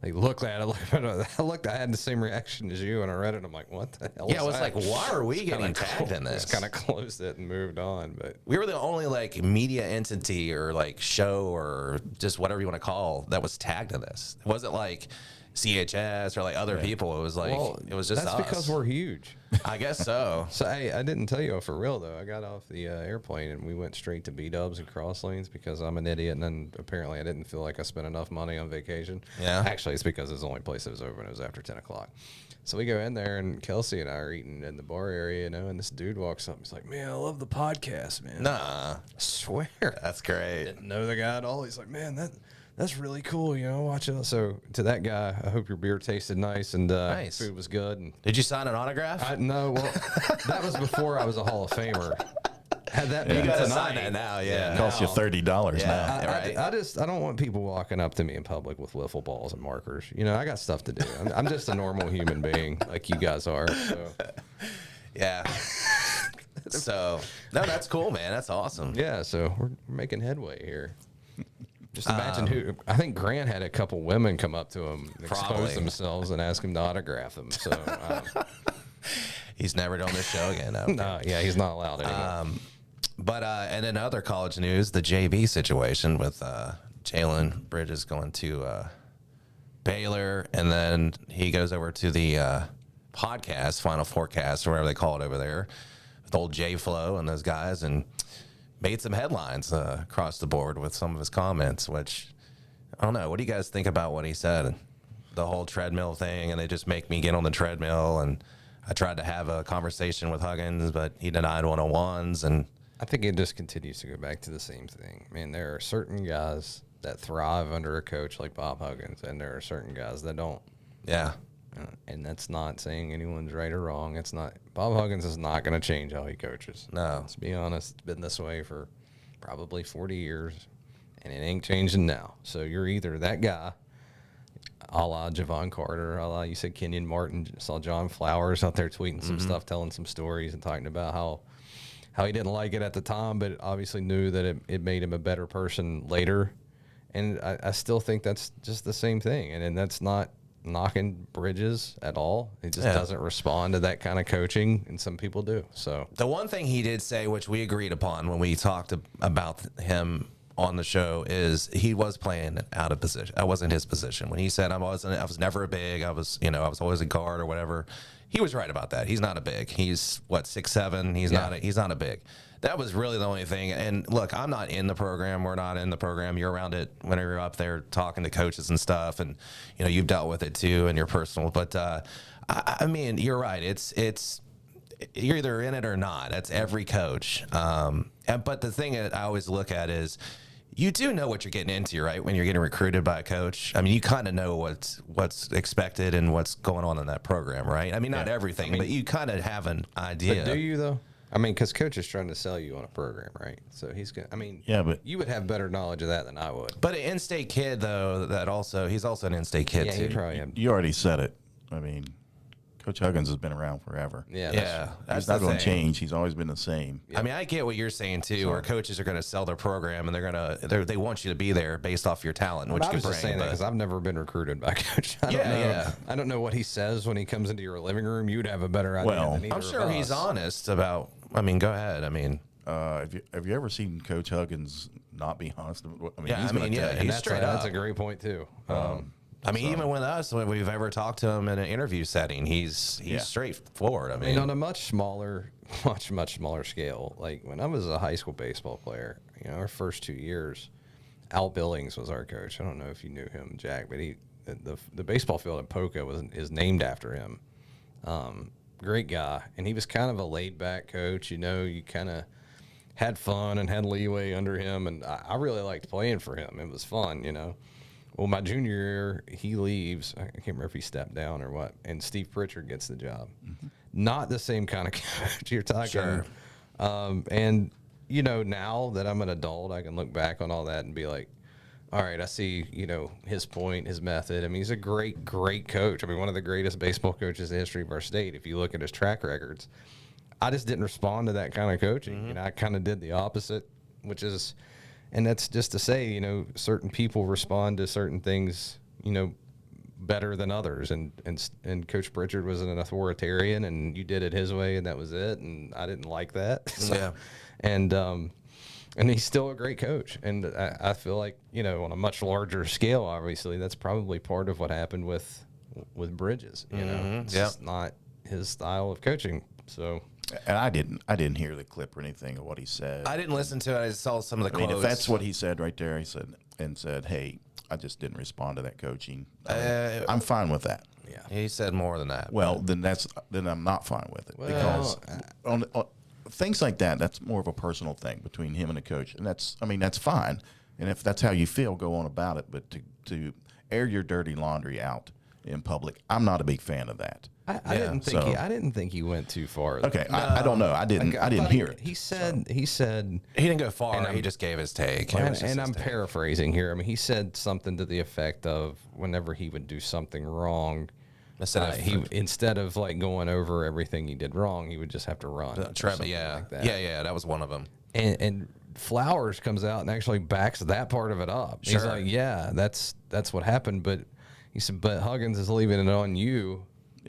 like look at it. I had the same reaction as you, and I read it. I'm like, what the hell? Yeah, I was like, why are we getting tagged in this? Just kind of closed it and moved on. But we were the only like media entity or like show or just whatever you want to call that was tagged in this. It wasn't like CHS or like other people. It was like, it was just that's us. because we're huge. I guess so. So hey, I didn't tell you for real though. I got off the airplane and we went straight to B-dubs and cross lanes because I'm an idiot, and then apparently I didn't feel like I spent enough money on vacation. Yeah. Actually, it's because it's the only place that was open. It was after 10 o'clock. So we go in there, and Kelsey and I are eating in the bar area, you know, and this dude walks up. He's like, man, I love the podcast, man. Nah. I swear. That's great. Didn't know the guy at all. He's like, man, that's really cool, you know, watch it. So to that guy, I hope your beer tasted nice and nice. Food was good. And did you sign an autograph? No, well, that was before I was a Hall of Famer. Had that been gotta tonight, sign that now, yeah. It costs you $30 now. I don't want people walking up to me in public with wiffle balls and markers. You know, I got stuff to do. I'm just a normal human being like you guys are. So. Yeah. So, no, that's cool, man. That's awesome. Yeah, so we're making headway here. Just imagine who. I think Grant had a couple women come up to him, Probably. expose themselves, and ask him to autograph them. So, He's never done this show again. Okay. no, yeah, he's not allowed anymore. But and in other college news, the JV situation with Jalen Bridges going to Baylor, and then he goes over to the podcast, Final Forecast, or whatever they call it over there, with old J Flow and those guys, and made some headlines across the board with some of his comments, which, I don't know. What do you guys think about what he said? The whole treadmill thing, and they just make me get on the treadmill, and I tried to have a conversation with Huggins, but he denied one-on-ones, and I think it just continues to go back to the same thing. I mean, there are certain guys that thrive under a coach like Bob Huggins, and there are certain guys that don't. yeah. And that's not saying anyone's right or wrong. It's not. Bob Huggins is not going to change how he coaches. No. Let's be honest. It's been this way for probably 40 years, and it ain't changing now. So you're either that guy, a la Javon Carter, a la, you said, Kenyon Martin. Saw John Flowers out there tweeting some stuff, telling some stories and talking about how he didn't like it at the time, but obviously knew that it made him a better person later. And I still think that's just the same thing. And that's not knocking Bridges at all. He just doesn't respond to that kind of coaching, and some people do. So The one thing he did say, which we agreed upon when we talked about him on the show, is he was playing out of position. That wasn't his position. When he said I was never a big, I was always a guard or whatever. He was right about that. He's not a big. He's 6'7". He's not a big. That was really the only thing. And look, I'm not in the program. We're not in the program. You're around it whenever you're up there talking to coaches and stuff, and you've dealt with it too in your personal. But I mean, you're right. It's you're either in it or not. That's every coach. But the thing that I always look at is, you do know what you're getting into, right? When you're getting recruited by a coach, I mean, you kind of know what's expected and what's going on in that program, right? I mean, not everything, but you kind of have an idea. But do you though? I mean, because coach is trying to sell you on a program, right? So he's going. I mean, Yeah, but you would have better knowledge of that than I would. But an in-state kid, though, he's also an in-state kid Yeah, too. he probably had. you already said it. I mean, Coach Huggins has been around forever. Yeah, Yeah, He's that's not the going to thing. change. He's always been the same. I mean, I get what you're saying too. Where coaches are going to sell their program, and they want you to be there based off your talent, and what I you was can just bring. saying that But because I've never been recruited by a coach. I don't know. Yeah. I don't know what he says when he comes into your living room. You'd have a better idea. Well, than either I'm of sure he's us. honest about. I mean, go ahead. I mean, Have you ever seen Coach Huggins not be honest? I mean, Yeah, he's I going mean, to yeah, tell you. he's That's straight That's up. a great point too. I mean, even with us, when we've ever talked to him in an interview setting, he's straightforward. I I mean, mean, on a much smaller scale, like when I was a high school baseball player, our first 2 years, Al Billings was our coach. I don't know if you knew him, Jack, but the baseball field at Poca is named after him. Great guy, and he was kind of a laid back coach. You kind of had fun and had leeway under him, and I really liked playing for him. It was fun. Well, my junior year, he leaves. I can't remember if he stepped down or what, and Steve Pritchard gets the job. Not the same kind of coach you're talking. Sure. And now that I'm an adult, I can look back on all that and be like, all right, I see, his point, his method. I mean, he's a great, great coach. I mean, one of the greatest baseball coaches in the history of our state, if you look at his track records. I just didn't respond to that kind of coaching. I kind of did the opposite, and that's just to say, certain people respond to certain things, better than others. And Coach Pritchard was an authoritarian, and you did it his way, and that was it. And I didn't like that. Yeah. And he's still a great coach. And I feel like, on a much larger scale, obviously, that's probably part of what happened with Bridges. It's just not his style of coaching. So. And I didn't hear the clip or anything of what he said. I didn't listen to it. I saw some of the I mean, quotes. if that's what he said right there, he said, "Hey, I just didn't respond to that coaching." I'm fine with that. Yeah. He said more than that. Well, then I'm not fine with it because on things like that, that's more of a personal thing between him and the coach, and that's fine. And if that's how you feel, go on about it. But to air your dirty laundry out in public, I'm not a big fan of that. I didn't think he went too far. Okay, I don't know. I didn't hear it. He said he didn't go far. He just gave his take. and I'm paraphrasing here. I mean, he said something to the effect of whenever he would do something wrong, Instead of like going over everything he did wrong, he would just have to run. That was one of them. And Flowers comes out and actually backs that part of it up. Sure. He's like, yeah, that's what happened. But he said, but Huggins is leaving it on you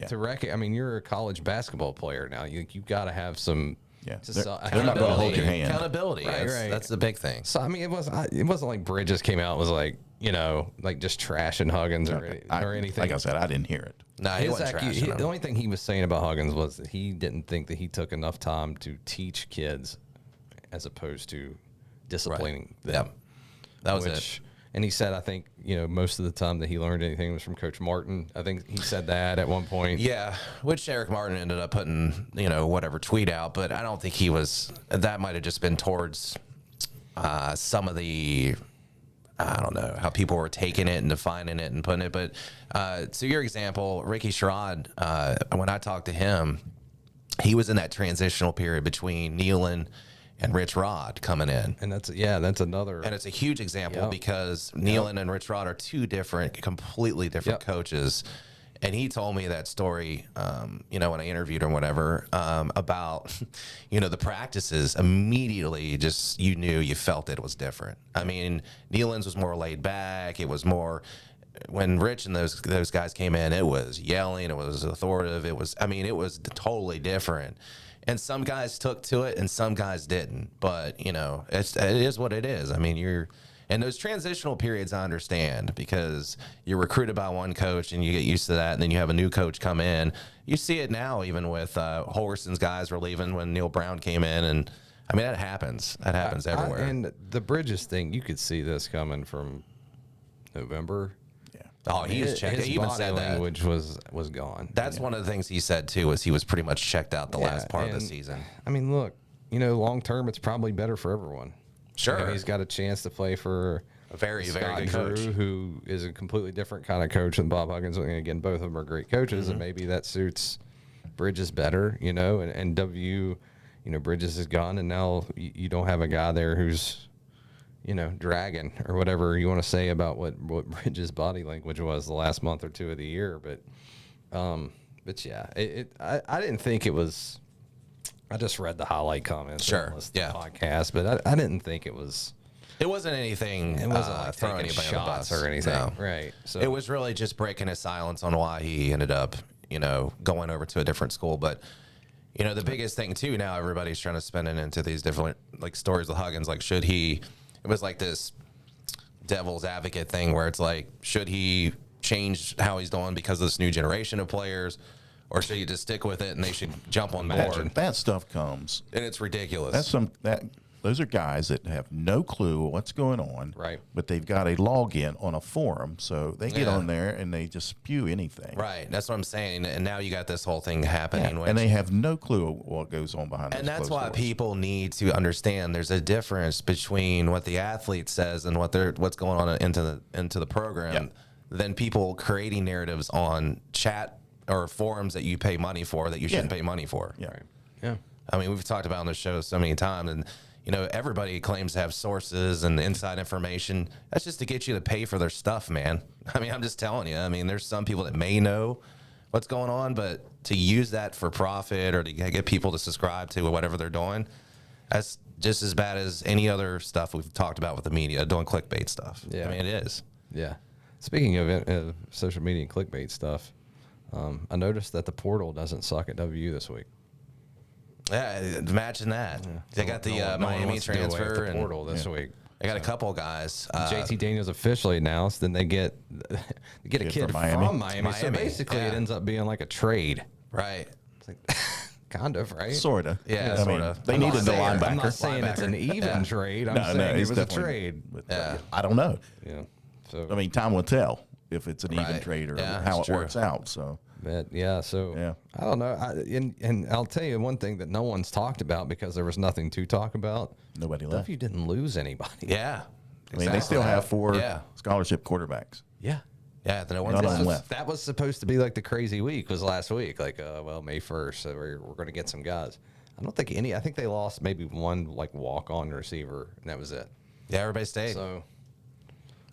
to wreck it. I mean, you're a college basketball player now. You've got to have some. Yeah, they're not going to hold your hand. Accountability. Right. That's the big thing. So I mean, it wasn't like Bridges came out and was like, like just trashing Huggins or anything. Like I said, I didn't hear it. No, he wasn't trashing him. The only thing he was saying about Huggins was that he didn't think that he took enough time to teach kids as opposed to disciplining them. Yeah, that was it. And he said, I think, most of the time that he learned anything was from Coach Martin. I think he said that at one point. Yeah, which Eric Martin ended up putting, whatever tweet out. But I don't think he was, that might have just been towards some of the, I don't know, how people were taking it and defining it and putting it. But to your example, Ricky Sherrod, when I talked to him, he was in that transitional period between Nealon and Rich Rod coming in. And that's another. And it's a huge example because Nealon and Rich Rod are two completely different coaches. And he told me that story, when I interviewed him, whatever, about, the practices immediately just, you felt it was different. I mean, Nealon's was more laid back. It was more, when Rich and those guys came in, it was yelling. It was authoritative. It was totally different. And some guys took to it and some guys didn't. But, it is what it is. I mean, and those transitional periods I understand because you're recruited by one coach and you get used to that. And then you have a new coach come in. You see it now even with Holgerson's guys were leaving when Neil Brown came in. And, I mean, that happens. That happens everywhere. And the Bridges thing, you could see this coming from November. Oh, he was checked. His He even body said that. language was gone. That's one of the things he said too. Was he was pretty much checked out the last part of the season. I mean, look, long term, it's probably better for everyone. Sure, he's got a chance to play for a very good Drew, coach who is a completely different kind of coach than Bob Huggins. And again, both of them are great coaches, and maybe that suits Bridges better. And W, Bridges is gone, and now you don't have a guy there who's dragging or whatever you want to say about what Bridges' body language was the last month or two of the year. But yeah, I didn't think it was. I just read the highlight comments. Sure. The podcast, but I didn't think it was. It wasn't anything. It wasn't like throwing taking anybody on the shots bus or anything, No. right? So it was really just breaking his silence on why he ended up, going over to a different school. But the biggest thing too now, everybody's trying to spin it into these different stories with Huggins. Like, should he? It was like this devil's advocate thing where it's like, should he change how he's doing because of this new generation of players, or should he just stick with it and they should jump on board? That stuff comes, and it's ridiculous. Those are guys that have no clue what's going on, right? But they've got a login on a forum, so they get on there and they just spew anything. Right, that's what I'm saying. And now you got this whole thing happening, and they have no clue what goes on behind. And that's why people need to understand there's a difference between what the athlete says and what's going on into the program than people creating narratives on chat or forums that you pay money for that you shouldn't pay money for. Yeah, yeah. I mean, we've talked about on the show so many times, and everybody claims to have sources and inside information. That's just to get you to pay for their stuff, man. I mean, I'm just telling you. I mean, there's some people that may know what's going on, but to use that for profit or to get people to subscribe to whatever they're doing, that's just as bad as any other stuff we've talked about with the media, doing clickbait stuff. Yeah. I mean, it is. Yeah. Speaking of social media and clickbait stuff, I noticed that the portal doesn't suck at WU this week. Yeah, imagine that. Yeah. They got the Miami transfer the portal this week. They got a couple of guys. JT Daniels officially announced. Then they get a kid from Miami. So basically, it ends up being like a trade. Right. It's like, kind of, right? Sort of. Yeah, sort of. They needed the linebacker. I'm not saying it's an even trade. I'm saying it was a trade. I don't know. Yeah. So I mean, time will tell if it's an even trade or how it works out. So. But I don't know. And I'll tell you one thing that no one's talked about because there was nothing to talk about. Nobody left. You didn't lose anybody. Yeah. I mean, they still have 4 scholarship quarterbacks. Yeah. Yeah, no one's left. That was supposed to be like the crazy week was last week. Like, May 1st, so we're going to get some guys. I don't think I think they lost maybe one walk-on receiver, and that was it. Yeah, everybody stayed. So,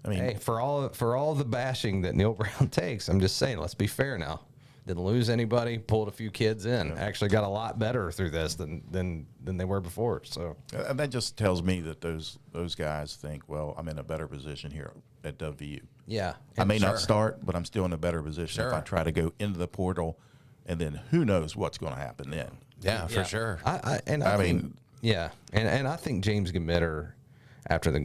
I mean, hey, for all the bashing that Neil Brown takes, I'm just saying, let's be fair now. Didn't lose anybody. Pulled a few kids in. Actually got a lot better through this than they were before. So, and that just tells me that those guys think, well, I'm in a better position here at WVU. yeah. I may Sure. not start, but I'm still in a better position if I Sure. try to go into the portal, and then who knows what's going to happen then. Yeah, for sure. I mean, yeah, and I think James Gamitter, after the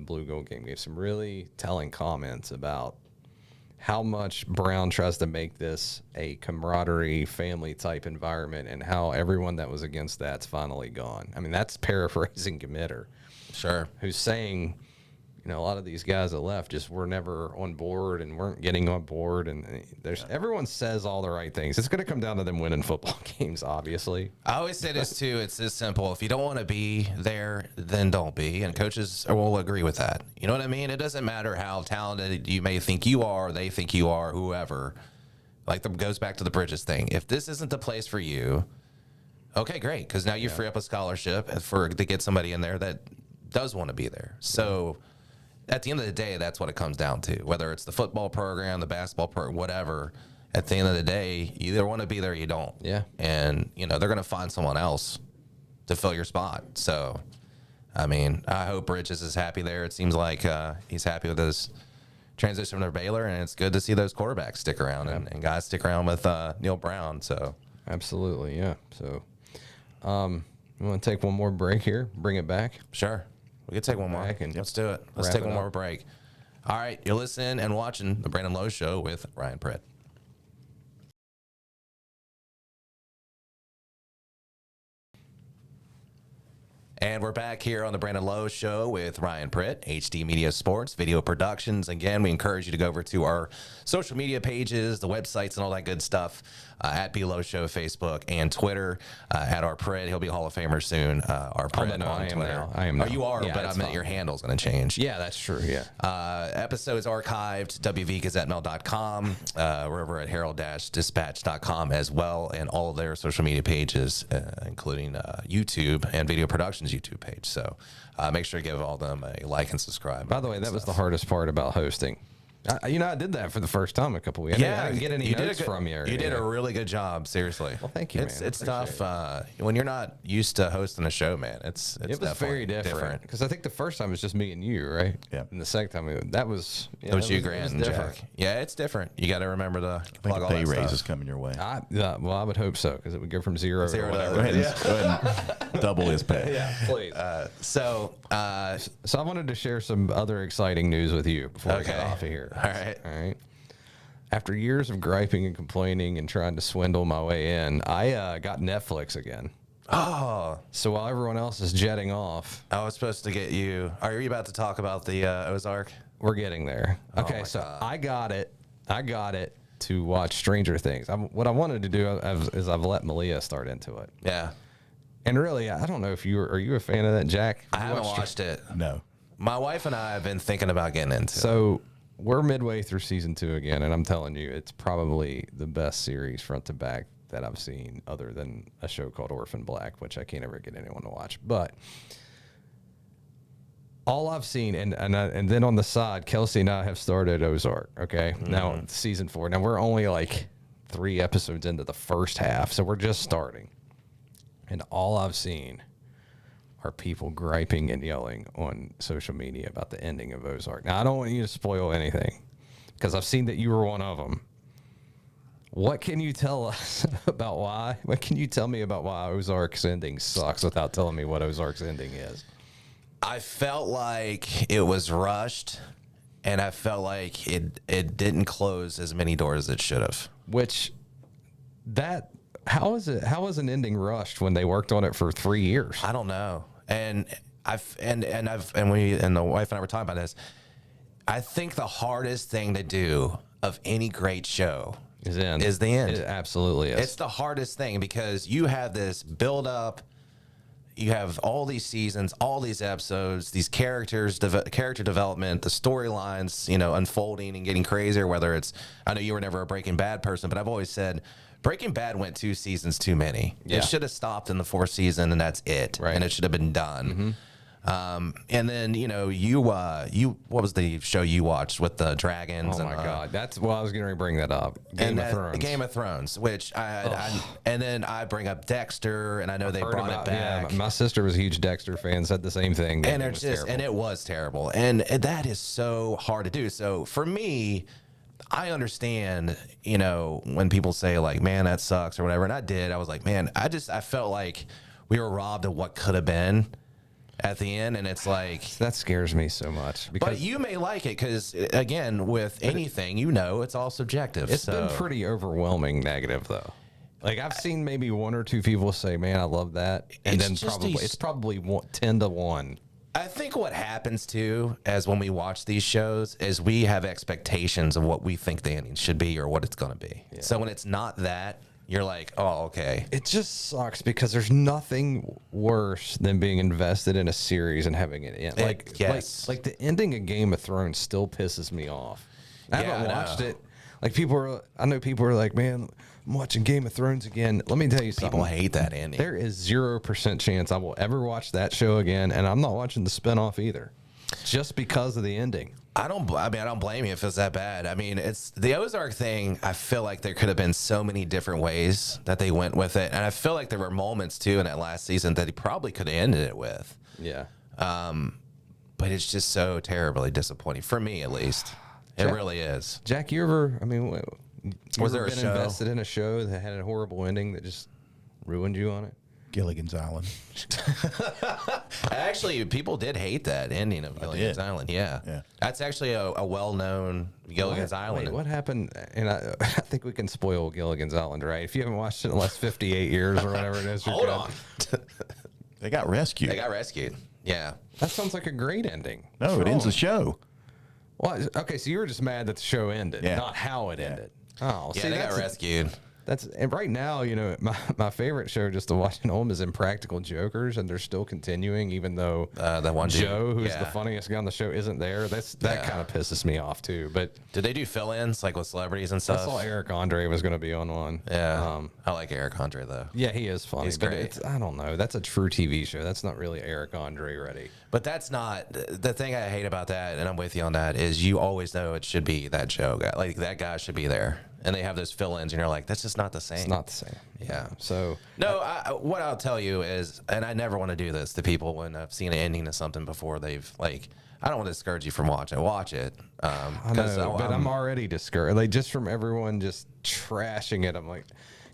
blue gold game, gave some really telling comments about how much Brown tries to make this a camaraderie, family type environment, and how everyone that was against that's finally gone. I mean, that's paraphrasing Gamitter, Sure. who's saying, you know, a lot of these guys that left just were never on board and weren't getting on board. And everyone says all the right things. It's going to come down to them winning football games, obviously. I always say this too. It's this simple. If you don't want to be there, then don't be. And coaches will agree with that. You know what I mean? It doesn't matter how talented you may think you are, they think you are, whoever. Like, goes back to the Bridges thing. If this isn't the place for you, okay, great. Because now you free up a scholarship to get somebody in there that does want to be there. So at the end of the day, that's what it comes down to. Whether it's the football program, the basketball program, whatever, at the end of the day, you either want to be there or you don't. Yeah. And, you know, they're going to find someone else to fill your spot. So, I mean, I hope Bridges is happy there. It seems like he's happy with his transition to Baylor, and it's good to see those quarterbacks stick around and guys stick around with Neil Brown. So, Absolutely, yeah. So, you want to take one more break here? Bring it back? sure. We can take one more. And Let's do it. Let's wrap take it one up. more break. All right. You're listening and watching The Brandon Lowe Show with Ryan Pritt. And we're back here on the Brandon Lowe Show with Ryan Pritt, HD Media Sports, Video Productions. Again, we encourage you to go over to our social media pages, the websites, and all that good stuff at B Lowe Show, Facebook, and Twitter. At our Pritt, he'll be a Hall of Famer soon. Our Pritt no, on I am Twitter. now. I am Oh, now. you are, Yeah, but I it's meant fine. your handle's going to change. Yeah, that's true, yeah. Episodes archived, wvgazetmail.com. We're over at herald-dispatch.com as well, and all of their social media pages, including YouTube and Video Productions YouTube page. So make sure to give all them a like and subscribe. By the way, that was the hardest part about hosting. I did that for the first time a couple weeks. I didn't get any notes from you. You did a really good job, seriously. Well, thank you, It's man. I it's tough when you're not used to hosting a show, man. It's It was definitely very different because I think the first time it was just me and you, right? Yeah. And the second time it was you, Grant, and Jack. Yeah, it's different. You got to remember to I think plug a all pay that raise stuff. is coming your way. Well, I would hope so because it would go from zero to to whatever. Go ahead, Yeah. go ahead and double his pay. Yeah, please. So So I wanted to share some other exciting news with you before we get Okay. off of here. All right. All right. After years of griping and complaining and trying to swindle my way in, I got Netflix again. Oh, So while everyone else is jetting off, I was supposed to get you. Are you about to talk about the Ozark? we're getting there. Okay, my so God. I got it to watch Stranger Things. What I wanted to do is I've let Malia start into it. Yeah, And really, I don't know if are you a fan of that, Jack? I haven't watched it. No. My wife and I have been thinking about getting into it. So we're midway through season 2 again, and I'm telling you, it's probably the best series front to back that I've seen, other than a show called Orphan Black, which I can't ever get anyone to watch. But all I've seen, and then on the side, Kelsey and I have started Ozark. Okay, now season 4. Now we're only like 3 episodes into the first half, so we're just starting, and all I've seen are people griping and yelling on social media about the ending of Ozark. Now, I don't want you to spoil anything because I've seen that you were one of them. What can you tell us about why? What can you tell me about why Ozark's ending sucks without telling me what Ozark's ending is? I felt like it was rushed, and I felt like it didn't close as many doors as it should have. How is an ending rushed when they worked on it for 3 years? I don't know. And the wife and I were talking about this. I think the hardest thing to do of any great show is the end. It absolutely is. It's the hardest thing because you have this build up. You have all these seasons, all these episodes, these character development, the storylines, unfolding and getting crazier. Whether it's, I know you were never a Breaking Bad person, but I've always said Breaking Bad went 2 seasons too many. Yeah. It should have stopped in the 4th season, and that's it. Right. And it should have been done. And then you what was the show you watched with the dragons? Oh my God, that's I was going to bring that up. Game of Thrones. Game of Thrones, which and then I bring up Dexter, and I know they brought it back. Yeah, my sister was a huge Dexter fan, said the same thing. And it was terrible, and that is so hard to do. So for me, I understand, when people say like, "Man, that sucks" or whatever, and I was like, "Man, I felt like we were robbed of what could have been." At the end, and it's like that scares me so much. But you may like it because, again, with anything, it's all subjective. It's been pretty overwhelming negative, though. Like I've seen maybe one or two people say, "Man, I love that," and then it's probably 10 to 1. I think what happens too, as when we watch these shows, is we have expectations of what we think the ending should be or what it's going to be. Yeah. So when it's not that, you're like, oh, okay. It just sucks because there's nothing worse than being invested in a series and having it end. Like the ending of Game of Thrones still pisses me off. I haven't watched it. Like I know people are like, man, I'm watching Game of Thrones again. Let me tell you something. People hate that ending. There is 0% chance I will ever watch that show again, and I'm not watching the spinoff either, just because of the ending. I don't blame you if it's that bad. I mean, it's the Ozark thing. I feel like there could have been so many different ways that they went with it. And I feel like there were moments too in that last season that he probably could have ended it with. Yeah. But it's just so terribly disappointing for me, at least. It really is. Jack, was there been invested in a show that had a horrible ending that just ruined you on it? Gilligan's Island. Actually, people did hate that ending of Gilligan's Island. Yeah. That's actually a well-known Gilligan's Island. Wait, what happened? And I think we can spoil Gilligan's Island, right? If you haven't watched it in the last 58 years or whatever it is. Hold on. They got rescued. Yeah. That sounds like a great ending. No, it ends the show. Well, okay, so you were just mad that the show ended, not how it ended. Oh, yeah, they got rescued. And right now, my favorite show just to watch at home is Impractical Jokers, and they're still continuing, even though that one Joe, who's the funniest guy on the show, isn't there. That kind of pisses me off too. But did they do fill-ins like with celebrities and stuff? I saw Eric Andre was going to be on one. Yeah, I like Eric Andre though. Yeah, he is funny. He's great. I don't know. That's a true TV show. That's not really Eric Andre ready. But that's not the thing I hate about that, and I'm with you on that. Is you always know it should be that Joe guy. Like that guy should be there. And they have those fill-ins, and you're like, that's just not the same. It's not the same. Yeah. So no, what I'll tell you is, and I never want to do this to people when I've seen an ending of something before. I don't want to discourage you from watching. Watch it. I know, but I'm already discouraged. Like just from everyone just trashing it. I'm like,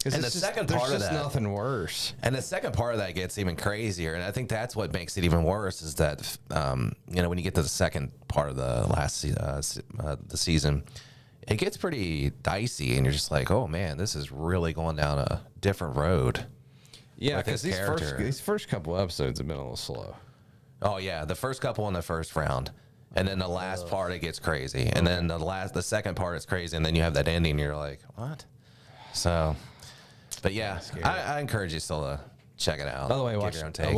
and the second part of that, nothing worse. And the second part of that gets even crazier, and I think that's what makes it even worse. Is that when you get to the second part of the last the season. It gets pretty dicey, and you're just like, oh, man, this is really going down a different road. Yeah, because these first couple episodes have been a little slow. Oh, yeah, the first couple in the first round. And then the last part, it gets crazy. And then the second part is crazy, and then you have that ending, and you're like, what? So, but yeah, I encourage you still to check it out. By the way, I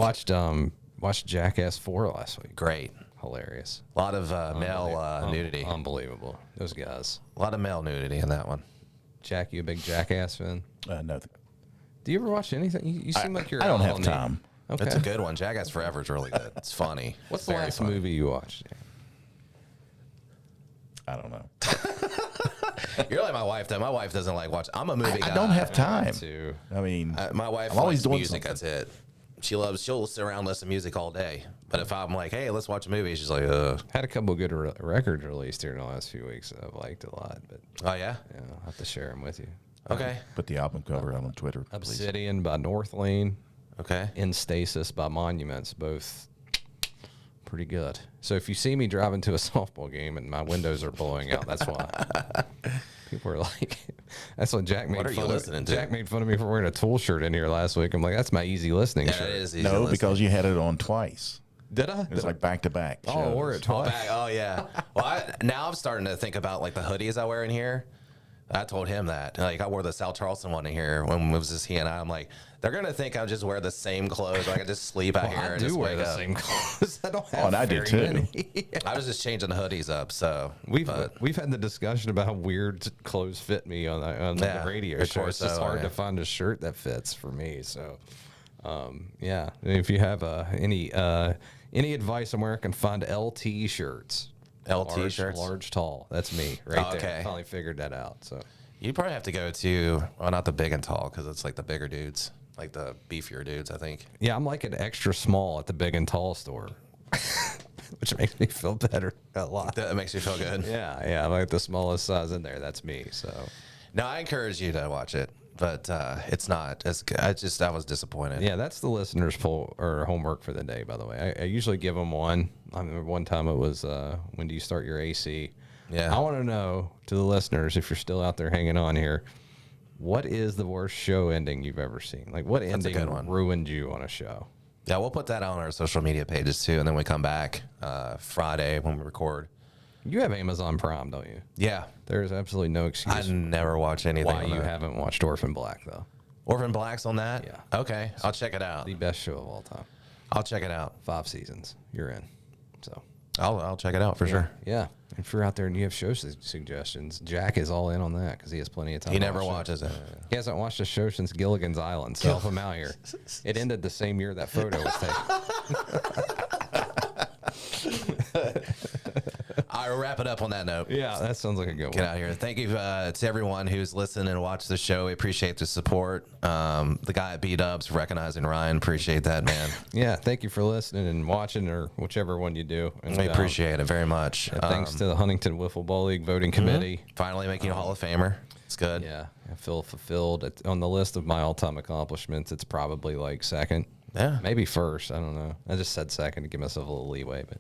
watched Jackass 4 last week. Great. Hilarious. A lot of male nudity. Unbelievable. Those guys. A lot of male nudity in that one. Jack, you a big Jackass fan? No. Do you ever watch anything? You seem like you're. I don't have time. Okay. It's a good one. Jackass Forever is really good. It's funny. What's the last movie you watched? I don't know. You're like my wife, though. My wife doesn't like watch. I'm a movie guy. I don't have time. I mean, my wife I'm always likes doing music. something. That's it. She'll sit around and listen to music all day. But if I'm like, hey, let's watch a movie, she's like, ugh. Had a couple of good records released here in the last few weeks that I've liked a lot. But oh, yeah? Yeah, I'll have to share them with you. Okay. Put the album cover out on Twitter. Obsidian by North Lane. Okay. In Stasis by Monuments, both pretty good. So if you see me driving to a softball game and my windows are blowing out, that's why. People are like, that's what Jack made fun of. Jack made fun of me for wearing a Tool shirt in here last week. I'm like, that's my easy listening shirt. It is easy no, listening. because you had it on twice. Did I? It was like back to back. Oh, I wore it twice. Oh, yeah. Well, now I'm starting to think about like the hoodies I wear in here. I told him that. Like I wore the South Charleston one in here when it was just he and I. I'm like, they're gonna think I just wear the same clothes. Like I just sleep out here and just wear wake the up. same clothes. I don't have. Oh, and I do too. I was just changing the hoodies up. So we've had the discussion about how weird clothes fit me on the radio show. It's just hard to find a shirt that fits for me. So, yeah. If you have any Any advice on where I can find LT shirts? LT shirts? Large, tall. That's me right there. Okay. I finally figured that out. So You probably have to go to, well, not the big and tall, because it's like the bigger dudes, like the beefier dudes, I think. yeah, I'm like an extra small at the big and tall store, which makes me feel better a lot. That makes you feel good. Yeah, I'm like the smallest size in there. That's me. So No, I encourage you to watch it, but it's not. I was disappointed. yeah, that's the listeners' poll or homework for the day. By the way, I usually give them one. I remember one time it was when do you start your AC? Yeah. I want to know, to the listeners, if you're still out there hanging on here, what is the worst show ending you've ever seen? Like, what That's a good ending one. ruined you on a show? Yeah, we'll put that on our social media pages too, and then we come back Friday when we record. You have Amazon Prime, don't you? Yeah. There's absolutely no I excuse never watch anything why on you that. haven't watched Orphan Black, though. Orphan Black's on that? Yeah. Okay, I'll check it out. The best show of all time. I'll check it out. 5 seasons. You're in. So I'll check it out for sure. yeah. If you're out there and you have show suggestions, Jack is all in on that because he has plenty of time. He to never watch watches it. He hasn't watched a show since Gilligan's Island, so help him out here. It ended the same year that photo was taken. All right, we'll wrap it up on that note. Yeah, that sounds like a good Get one. out here. Thank you to everyone who's listened and watched the show. We appreciate the support. The guy at B-Dubs recognizing Ryan. Appreciate that, man. Yeah, thank you for listening and watching, or whichever one you do. And, We appreciate it very much. thanks to the Huntington Wiffleball League voting committee. Finally making a Hall of Famer. It's good. Yeah, I feel fulfilled. On the list of my all-time accomplishments, it's probably like second. Yeah. Maybe first. I don't know. I just said second to give myself a little leeway, but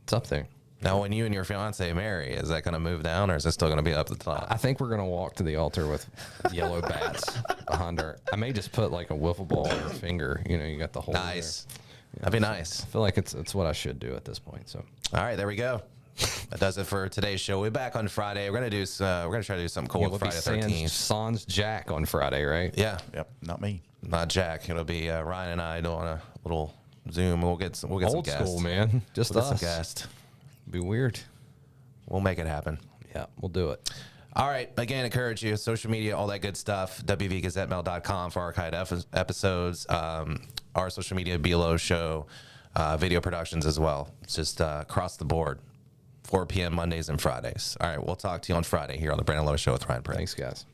it's up there. Now, when you and your fiance marry, is that going to move down, or is it still going to be up at the top? I think we're going to walk to the altar with yellow bats behind her. I may just put like a wiffle ball on her finger. You know, you got the hole. Nice. That'd be nice. I feel like it's what I should do at this point. So All right, there we go. That does it for today's show. We'll be back on Friday. We're gonna try to do something cool yeah, with we'll be Friday the 13th. Sans Jack on Friday, right? Yeah, Yep, not me. not Jack. It'll be Ryan and I doing a little Zoom. We'll get some guests. Old school, man. Just We'll get us. some guests. Be weird. We'll make it happen. Yeah, we'll do it. All right. Again, encourage you. Social media, all that good stuff. wvgazettemail.com for archived episodes. Our social media, Lowe Show, video productions as well. It's just across the board. 4 p.m. Mondays and Fridays. All right. We'll talk to you on Friday here on the Brandon Lowe Show with Ryan Pritt. Thanks, guys.